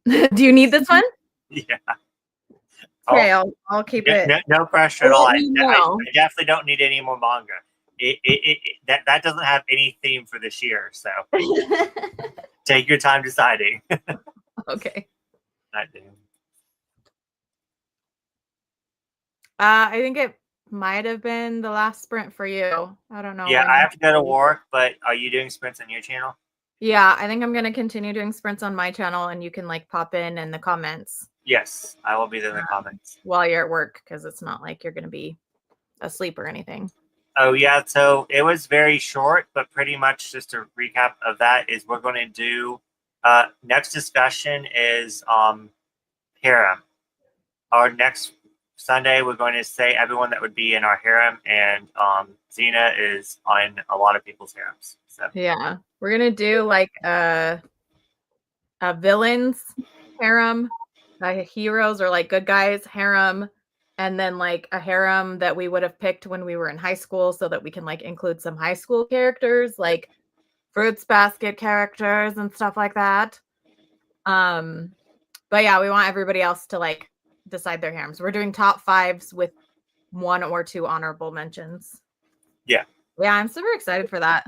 Do you need this one? Yeah. Okay, I'll keep it. No pressure at all. I definitely don't need any more manga. That doesn't have any theme for this year, so take your time deciding. Okay. I do. I think it might have been the last sprint for you. I don't know. Yeah, I have to go to work, but are you doing sprints on your channel? Yeah, I think I'm going to continue doing sprints on my channel, and you can like pop in the comments. Yes, I will be there in the comments. While you're at work, because it's not like you're going to be asleep or anything. Oh, yeah. So it was very short, but pretty much just a recap of that is we're going to do next discussion is harem. Our next Sunday, we're going to say everyone that would be in our harem, and Xena is on a lot of people's harems. So yeah, we're going to do like a villains harem, heroes or like good guys harem, and then like a harem that we would have picked when we were in high school so that we can like include some high school characters like Fruits Basket characters and stuff like that. But yeah, we want everybody else to like decide their harems. We're doing top 5s with 1 or 2 honorable mentions. Yeah, I'm super excited for that.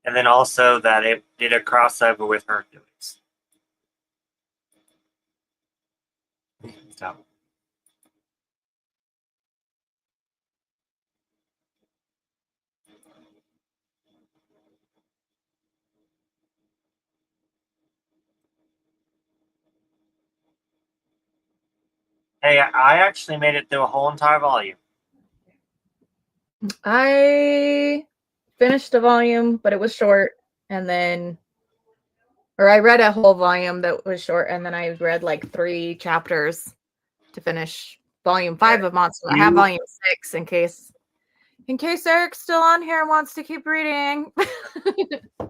and then also that it did a crossover with Hercules. Stop. Hey, I actually made it through a whole entire volume. I finished a volume, but it was short, and then I read a whole volume that was short, and then I read like 3 chapters to finish volume 5 of Monster. I have volume 6 in case In case Eric's still on here and wants to keep reading.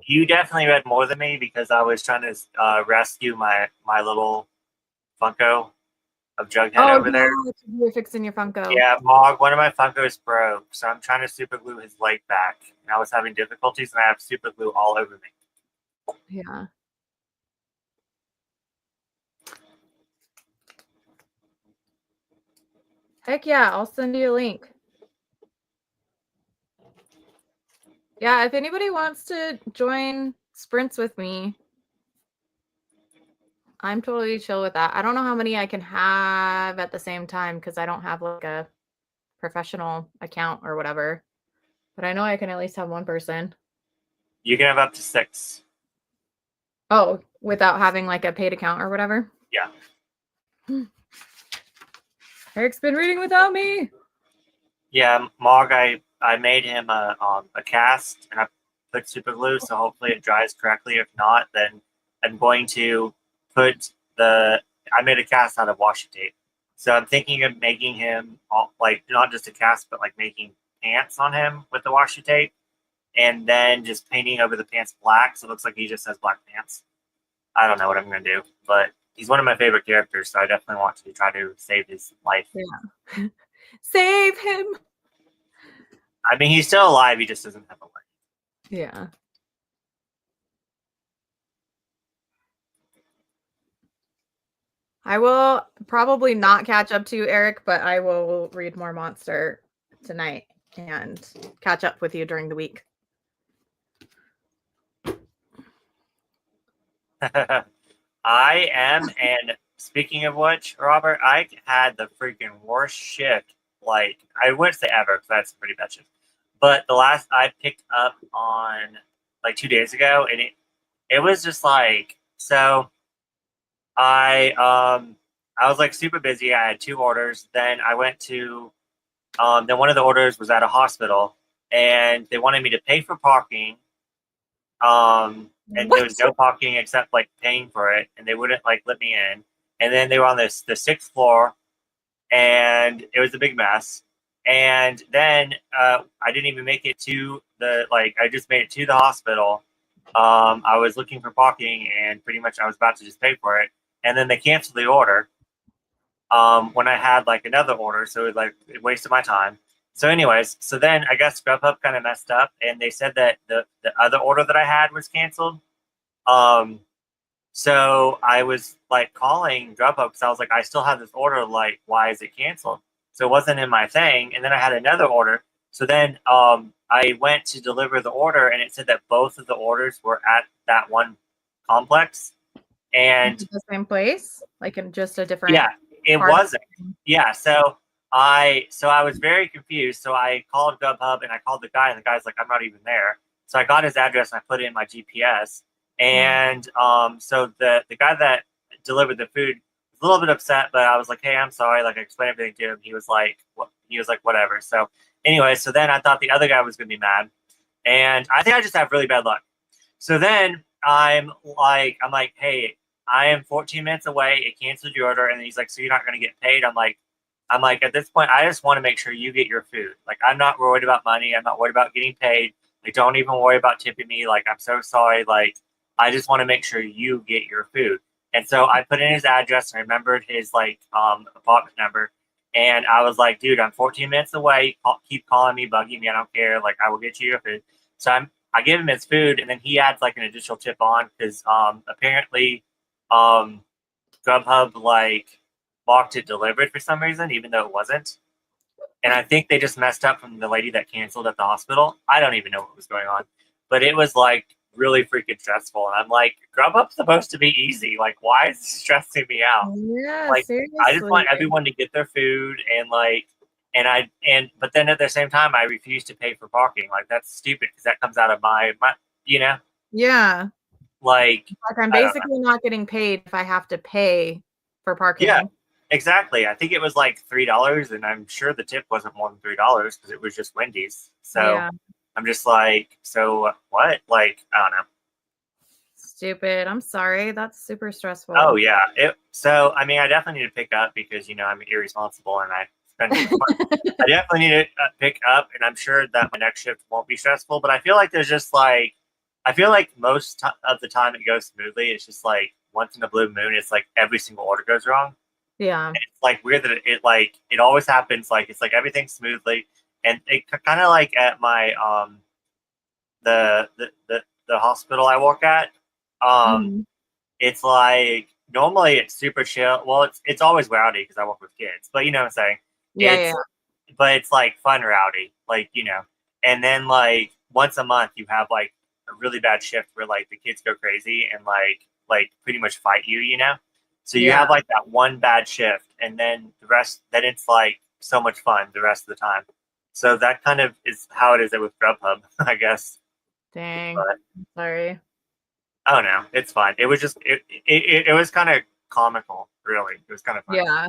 You definitely read more than me because I was trying to rescue my little Funko of Jughead over there. You're fixing your Funko. Yeah, Mog, one of my Funkos broke, so I'm trying to super glue his leg back. And I was having difficulties, and I have super glue all over me. Yeah. Heck yeah, I'll send you a link. Yeah, if anybody wants to join sprints with me, I'm totally chill with that. I don't know how many I can have at the same time because I don't have like a professional account or whatever. But I know I can at least have one person. You can have up to 6. Oh, without having like a paid account or whatever? Yeah. Eric's been reading without me. Yeah, Mog, I made him a cast, and I put super glue, so hopefully it dries correctly. If not, then I'm going to put I made a cast out of washi tape. So I'm thinking of making him like not just a cast, but like making pants on him with the washi tape, and then just painting over the pants black, so it looks like he just has black pants. I don't know what I'm gonna do, but he's one of my favorite characters, so I definitely want to try to save his life. Yeah. Save him. I mean, he's still alive. He just doesn't have a leg. Yeah. I will probably not catch up to you, Eric, but I will read more Monster tonight and catch up with you during the week. I am, and speaking of which, Robert, I had the freaking worst shift. Like, I wouldn't say ever, because that's pretty bad shift. But the last I picked up on like 2 days ago, and it was just like, so I was like super busy. I had 2 orders. Then I went to then one of the orders was at a hospital, and they wanted me to pay for parking. And there was no parking except like paying for it, and they wouldn't like let me in. And then they were on the 6th floor, and it was a big mess. And then I didn't even make it to I just made it to the hospital. I was looking for parking, and pretty much I was about to just pay for it, and then they canceled the order. When I had like another order, so it wasted my time. So, anyways, so then I guess Grubhub kind of messed up, and they said that the other order that I had was canceled. So I was like calling Grubhub because I was like, I still have this order. Like, why is it canceled? So it wasn't in my thing, and then I had another order. So then I went to deliver the order, and it said that both of the orders were at that one complex, and the same place, like in just a different. Yeah, it wasn't. Yeah, so I was very confused. So I called Grubhub, and I called the guy, and the guy's like, I'm not even there. So I got his address, and I put it in my GPS. And so the guy that delivered the food was a little bit upset, but I was like, hey, I'm sorry. Like, I explained everything to him. He was like, whatever. So anyway, so then I thought the other guy was gonna be mad, and I think I just have really bad luck. So then I'm like, hey, I am 14 minutes away. It canceled your order. And he's like, so you're not going to get paid? I'm like, at this point, I just want to make sure you get your food. Like, I'm not worried about money. I'm not worried about getting paid. Like, don't even worry about tipping me. Like, I'm so sorry. Like, I just want to make sure you get your food. And so I put in his address and remembered his apartment number. And I was like, dude, I'm 14 minutes away. Keep calling me, bugging me. I don't care. Like, I will get you your food. So I give him his food, and then he adds like an additional tip on because apparently Grubhub like marked it delivered for some reason, even though it wasn't. And I think they just messed up from the lady that canceled at the hospital. I don't even know what was going on, but it was like really freaking stressful. And I'm like, Grubhub's supposed to be easy. Like, why is it stressing me out? Yeah, Like, seriously. I just want everyone to get their food but then at the same time, I refuse to pay for parking. Like, that's stupid because that comes out of my Yeah. Like I'm basically not getting paid if I have to pay for parking. Yeah, exactly. I think it was like $3, and I'm sure the tip wasn't more than $3 because it was just Wendy's. So yeah. I'm just like, so what? Like, I don't know. Stupid. I'm sorry. That's super stressful. Oh yeah. So I mean, I definitely need to pick up because I'm irresponsible and I I definitely need to pick up, and I'm sure that my next shift won't be stressful. But I feel like there's just like, I feel like most of the time it goes smoothly. It's just like once in a blue moon, it's like every single order goes wrong. Yeah. And it's like weird that it always happens. Like it's like everything smoothly, and it kind of like at my the hospital I work at. It's like normally it's super chill. Well, it's always rowdy because I work with kids, but you know what I'm saying. Yeah. But it's like fun rowdy, like and then like once a month you have like a really bad shift where like the kids go crazy and like pretty much fight you. So you have like that one bad shift, and then the rest. Then it's like so much fun the rest of the time. So that kind of is how it is with Grubhub, I guess. Dang. But, sorry. I don't know. It's fine. It was just it was kind of comical, really. It was kind of funny. Yeah.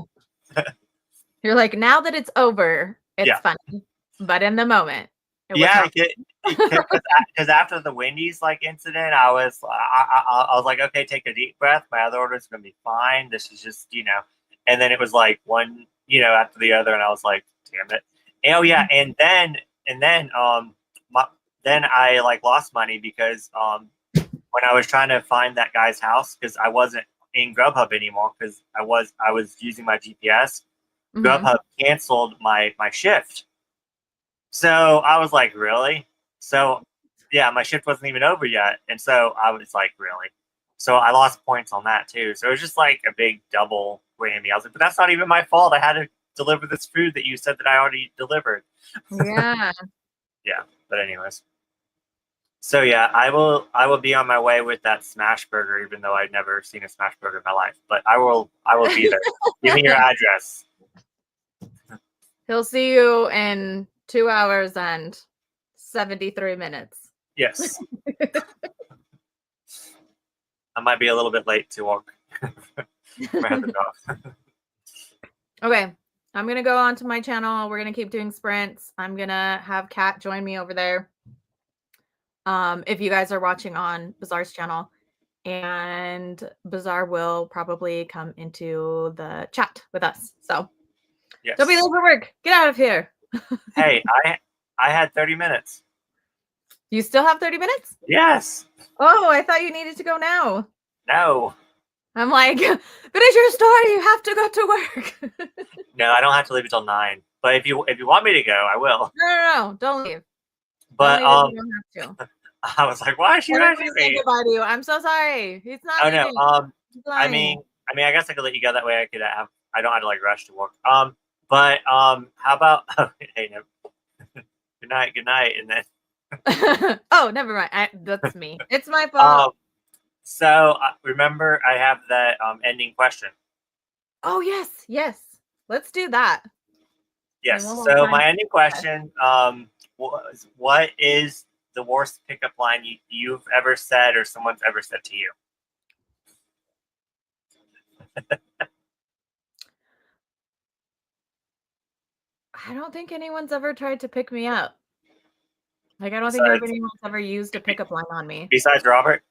You're like, now that it's over, it's funny, but in the moment, because after the Wendy's like incident, I was like, okay, take a deep breath. My other order is gonna be fine. This is just and then it was like one after the other, and I was like, damn it. And, oh yeah, and then then I like lost money because when I was trying to find that guy's house, because I wasn't in Grubhub anymore because I was using my GPS. Grubhub canceled my shift. So I was like, really? So yeah, my shift wasn't even over yet. And so I was like, really? So I lost points on that too. So it was just like a big double whammy. I was like, but that's not even my fault. I had to deliver this food that you said that I already delivered. Yeah. Yeah. But anyways. So yeah, I will be on my way with that smash burger, even though I'd never seen a smash burger in my life. But I will be there. Give me your address. He'll see you in 2 hours and 73 minutes. Yes. I might be a little bit late to walk. Okay. I'm going to go onto my channel. We're going to keep doing sprints. I'm going to have Kat join me over there. If you guys are watching on Bizzar's channel, and Bizzar will probably come into the chat with us. So don't be late for work. Get out of here. Hey, I had 30 minutes. You still have 30 minutes? Yes. Oh, I thought you needed to go now. No. I'm like, finish your story. You have to go to work. No, I don't have to leave until 9. But if you want me to go, I will. No, don't leave. But don't leave. You don't have to. I was like, why is she rushing me? Goodbye to you. I'm so sorry. He's not. Oh no. I mean, I guess I could let you go that way. I don't have to like rush to work. But how about? Hey, no. Good night, and then. Oh, never mind. That's me. It's my fault. So remember, I have that ending question. Oh yes. Let's do that. Yes. So my ending question was, what is the worst pickup line you've ever said or someone's ever said to you? I don't think anyone's ever tried to pick me up. Like, I don't think anyone's ever used a pickup line on me. Besides Robert?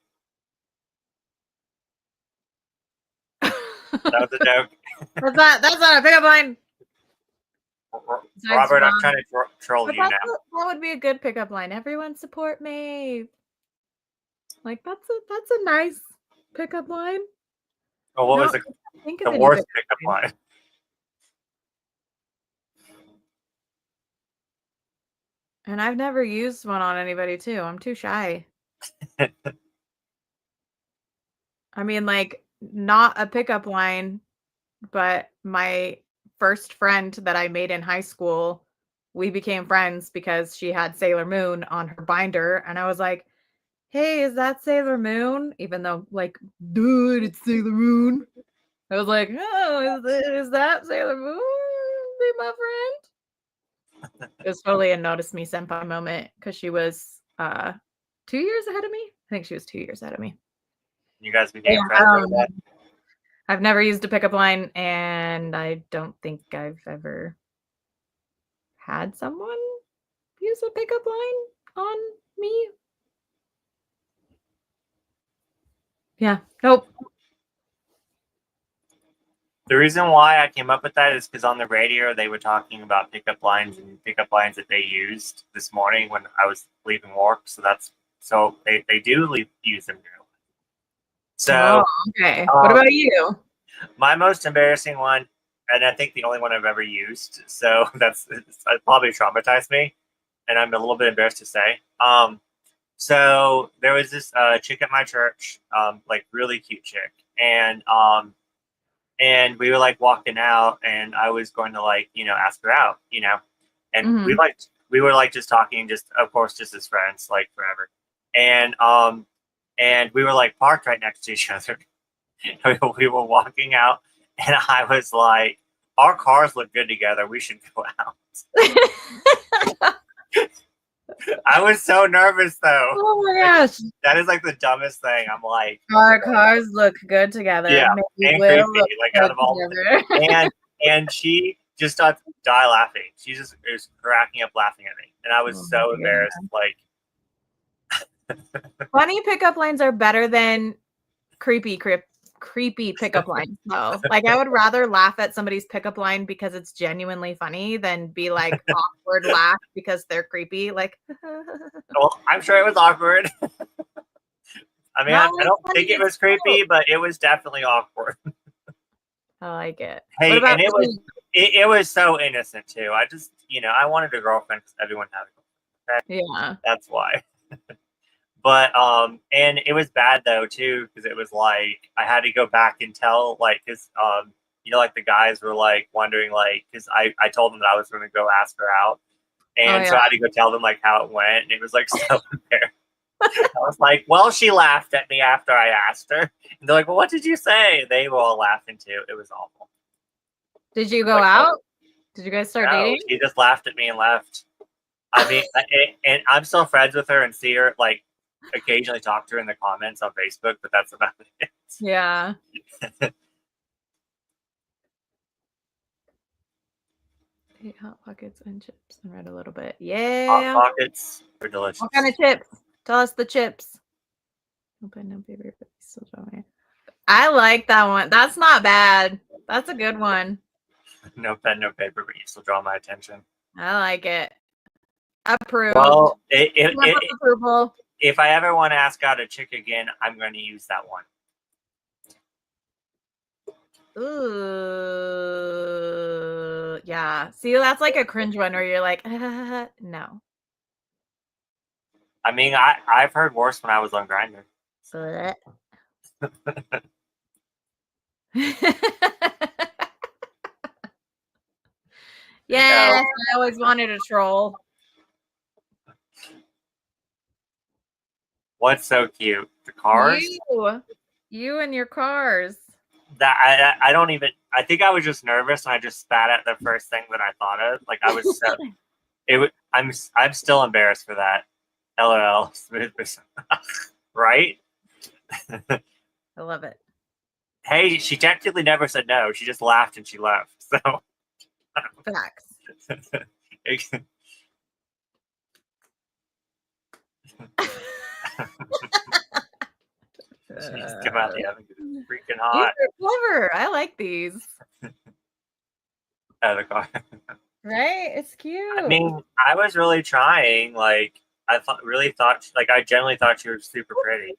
That was a joke. That's not a pickup line. Robert, I'm trying to troll you now. That would be a good pickup line. Everyone support me. Like, that's a nice pickup line. Oh, what was the worst pickup line? And I've never used one on anybody too. I'm too shy. I mean, like, not a pickup line, but my first friend that I made in high school, we became friends because she had Sailor Moon on her binder. And I was like, hey, is that Sailor Moon? Even though, like, dude, it's Sailor Moon. I was like, oh, is that Sailor Moon? Be my friend. It was totally a notice me senpai moment because she was 2 years ahead of me. I think she was 2 years ahead of me. You guys became friends over that? I've never used a pickup line, and I don't think I've ever had someone use a pickup line on me. Yeah. Nope. The reason why I came up with that is because on the radio they were talking about pickup lines and pickup lines that they used this morning when I was leaving work. So they do use them now. So okay. What about you? My most embarrassing one, and I think the only one I've ever used, so it probably traumatized me, and I'm a little bit embarrassed to say. So there was this chick at my church, like really cute chick, and we were like walking out, and I was going to like ask her out, and we were like just talking, just of course just as friends, like forever, and we were like parked right next to each other. We were walking out, and I was like, our cars look good together. We should go out. I was so nervous, though. Oh my gosh. That is like the dumbest thing. I'm like, our cars look good together. Yeah, Maybe and we'll creepy, like out of all. And she just started to die laughing. She just was cracking up laughing at me. And I was so embarrassed. Like, funny pickup lines are better than creepy pickup lines. No, like I would rather laugh at somebody's pickup line because it's genuinely funny than be like awkward laugh because they're creepy. Like, well, I'm sure it was awkward. I mean, I don't think it was creepy, but it was definitely awkward. I like it. Hey, and it was so innocent too. I just, I wanted a girlfriend because everyone had a girlfriend. Yeah, that's why. But and it was bad though too, because it was like I had to go back and tell, like, because like the guys were like wondering, like, because I told them that I was going to go ask her out, and so I had to go tell them like how it went, and it was like so embarrassing. I was like, well, she laughed at me after I asked her, and they're like, well, what did you say? They were all laughing too. It was awful. Did you go out? Did you guys start dating? She just laughed at me and left. I mean, and I'm still friends with her and see her, like, occasionally talk to her in the comments on Facebook, but that's about it. Yeah. Ate Hot Pockets and chips and read a little bit. Yeah. Hot Pockets are delicious. What kind of chips? Tell us the chips. Open no paper, but still drawing. I like that one. That's not bad. That's a good one. No pen, no paper, but you still draw my attention. I like it. Approved. Well, approval. If I ever want to ask out a chick again, I'm going to use that one. Ooh, yeah. See, that's like a cringe one where you're like, no. I mean, I've heard worse when I was on Grindr. Yes, I always wanted a troll. What's so cute? The cars? You and your cars. That I don't even. I think I was just nervous and I just spat at the first thing that I thought of. Like I was so. I'm still embarrassed for that. LOL. Right? I love it. Hey, she technically never said no. She just laughed and she left. So. Facts. Jeez, come out the oven. It's freaking hot. These are clever. I like these. Out of the car. Right? It's cute. I mean, I was really trying. Like, I really thought, like, I generally thought she was super pretty.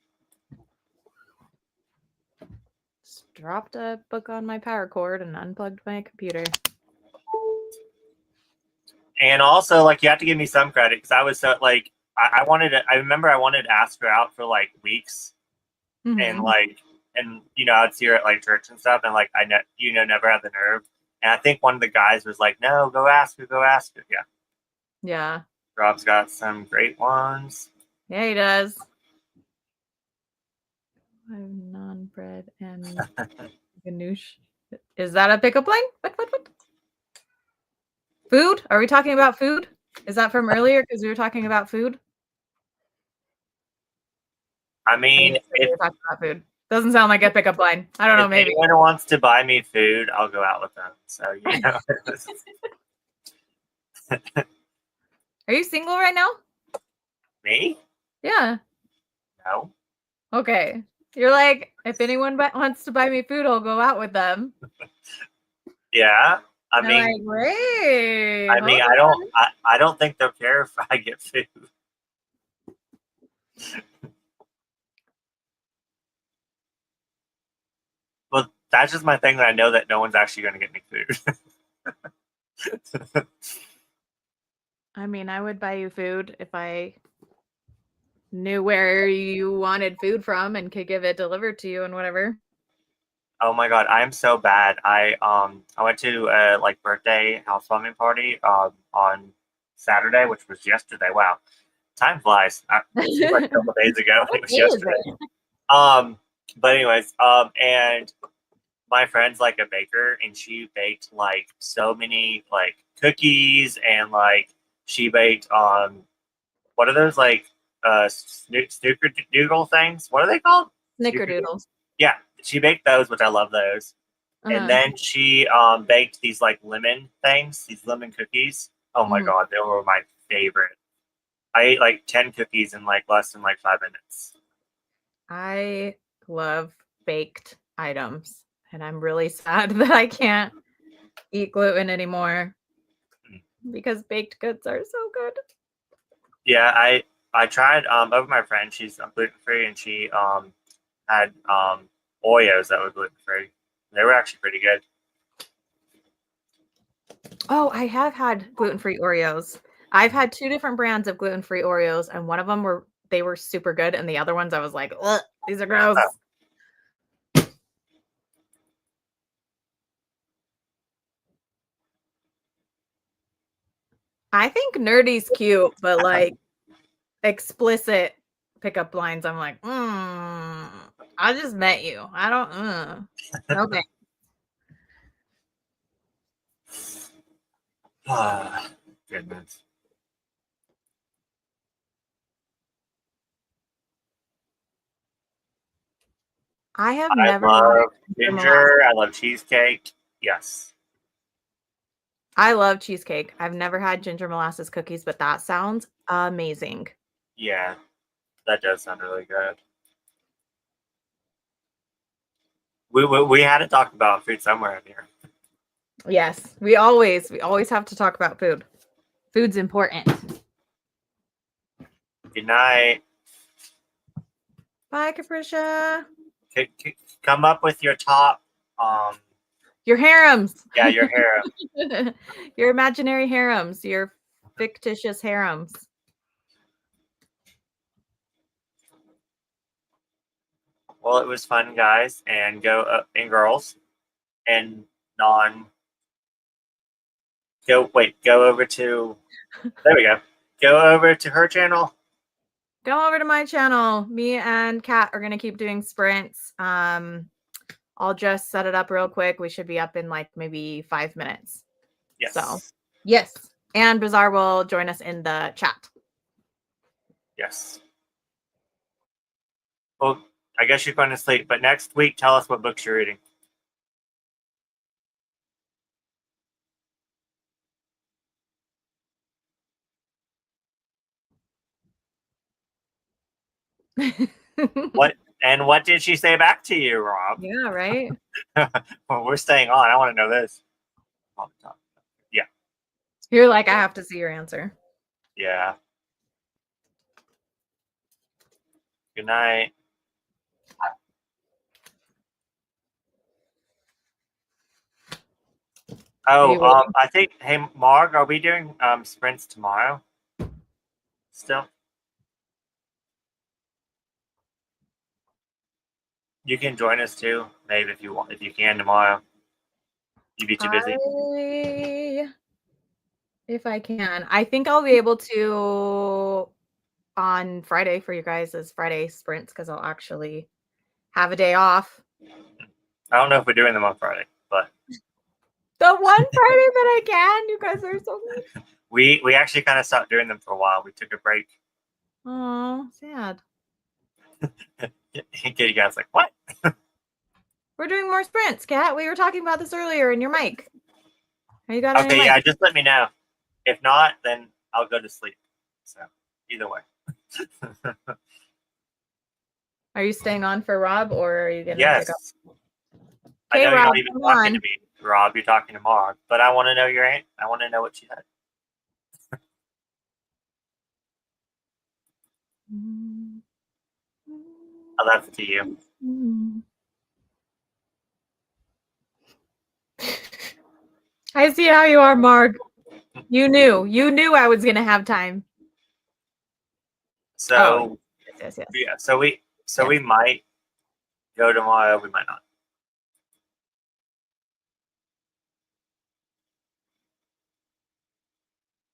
Just dropped a book on my power cord and unplugged my computer. And also, like, you have to give me some credit because I was so, like, I remember I wanted to ask her out for, like, weeks. Mm-hmm. And, like, I'd see her at, like, church and stuff. And, like, never had the nerve. And I think one of the guys was like, no, go ask her. Yeah. Yeah. Rob's got some great ones. Yeah, he does. I have non-bread and ganoush. Is that a pickup line? What? Food? Are we talking about food? Is that from earlier? Because we were talking about food. I mean, we were talking about food. Doesn't sound like a pickup line. I don't know. Maybe if anyone wants to buy me food, I'll go out with them. So Are you single right now? Me? Yeah. No. Okay. You're like, if anyone wants to buy me food, I'll go out with them. Yeah. I They're mean, like, wait, I hold mean, on. I don't think they'll care if I get food. Well, that's just my thing that I know that no one's actually going to get me food. I mean, I would buy you food if I knew where you wanted food from and could give it delivered to you and whatever. Oh my god, I am so bad. I went to a like birthday housewarming party on Saturday, which was yesterday. Wow, time flies. It seemed like a couple days ago. What It was day is yesterday. it? But anyways, and my friend's like a baker, and she baked like so many like cookies, and like she baked what are those like snickerdoodle things? What are they called? Snickerdoodles. Yeah, she baked those, which I love those. And Uh-huh. then she baked these like lemon things, these lemon cookies. Oh my Mhm. god, they were my favorite. I ate like 10 cookies in like less than like 5 minutes. I love baked items, and I'm really sad that I can't eat gluten anymore because baked goods are so good. Yeah, I tried over my friend. She's gluten free, and she had Oreos that were gluten free. They were actually pretty good. Oh, I have had gluten-free Oreos. I've had 2 different brands of gluten-free Oreos, and one of them they were super good, and the other ones I was like, "Ugh, these are gross." Oh, I think nerdy's cute, but like explicit pickup lines, I'm like, I just met you. I don't, okay. goodness. I have I never love had ginger molasses. ginger. I love cheesecake. Yes. I love cheesecake. I've never had ginger molasses cookies, but that sounds amazing. Yeah, that does sound really good. We had to talk about food somewhere in here. Yes, we always have to talk about food. Food's important. Good night. Bye, Capricia. Come up with your top. Um, Your harems. yeah, your hair. Your imaginary harems. Your fictitious harems. Well, it was fun, guys, and and girls, and non. Go over to. There we go. Go over to her channel. Go over to my channel. Me and Kat are gonna keep doing sprints. I'll just set it up real quick. We should be up in like maybe 5 minutes. So Yes. yes. And Bizarre will join us in the chat. Yes. Well, I guess you're going to sleep, but next week, tell us what books you're reading. What did she say back to you, Rob? Yeah, right. Well, we're staying on. I want to know this. Yeah. You're like, I have to see your answer. Yeah. Good night. Oh, I think. Hey, Marg, are we doing sprints tomorrow? Still, you can join us too. Maybe if you want, if you can tomorrow. You'd be too busy. If I can, I think I'll be able to on Friday for you guys' Friday sprints because I'll actually have a day off. I don't know if we're doing them on Friday, but The one Friday that I can, you guys are so good. we actually kind of stopped doing them for a while. We took a break. Oh, sad. You guys like what? We're doing more sprints, Kat. We were talking about this earlier in your mic. Have you got any Okay, mic? yeah, just let me know. If not, then I'll go to sleep. So either way. Are you staying on for Rob or are you gonna pick up? Yes. I Okay, know you're Rob, not even come talking to on. me. Rob, you're talking to Mark, but I want to know your aunt. I want to know what she said. I left it to you. I see how you are, Mark. You knew I was gonna have time. So yes. yeah, so we might go tomorrow. We might not.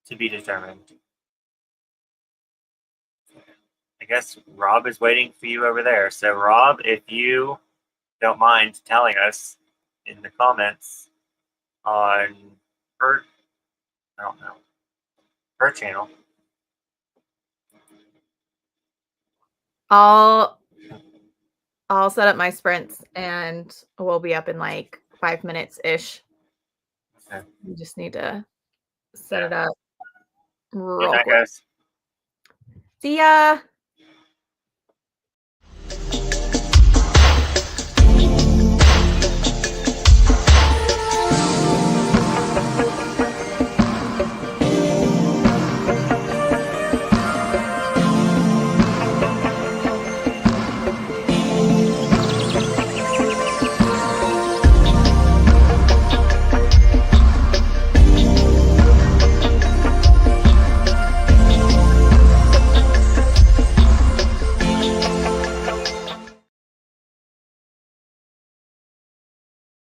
To be determined. I guess Rob is waiting for you over there. So Rob, if you don't mind telling us in the comments on her, I don't know, her channel. I'll set up my sprints and we'll be up in like 5 minutes ish. Okay. We just need to set it up Good real night, quick. guys. See ya.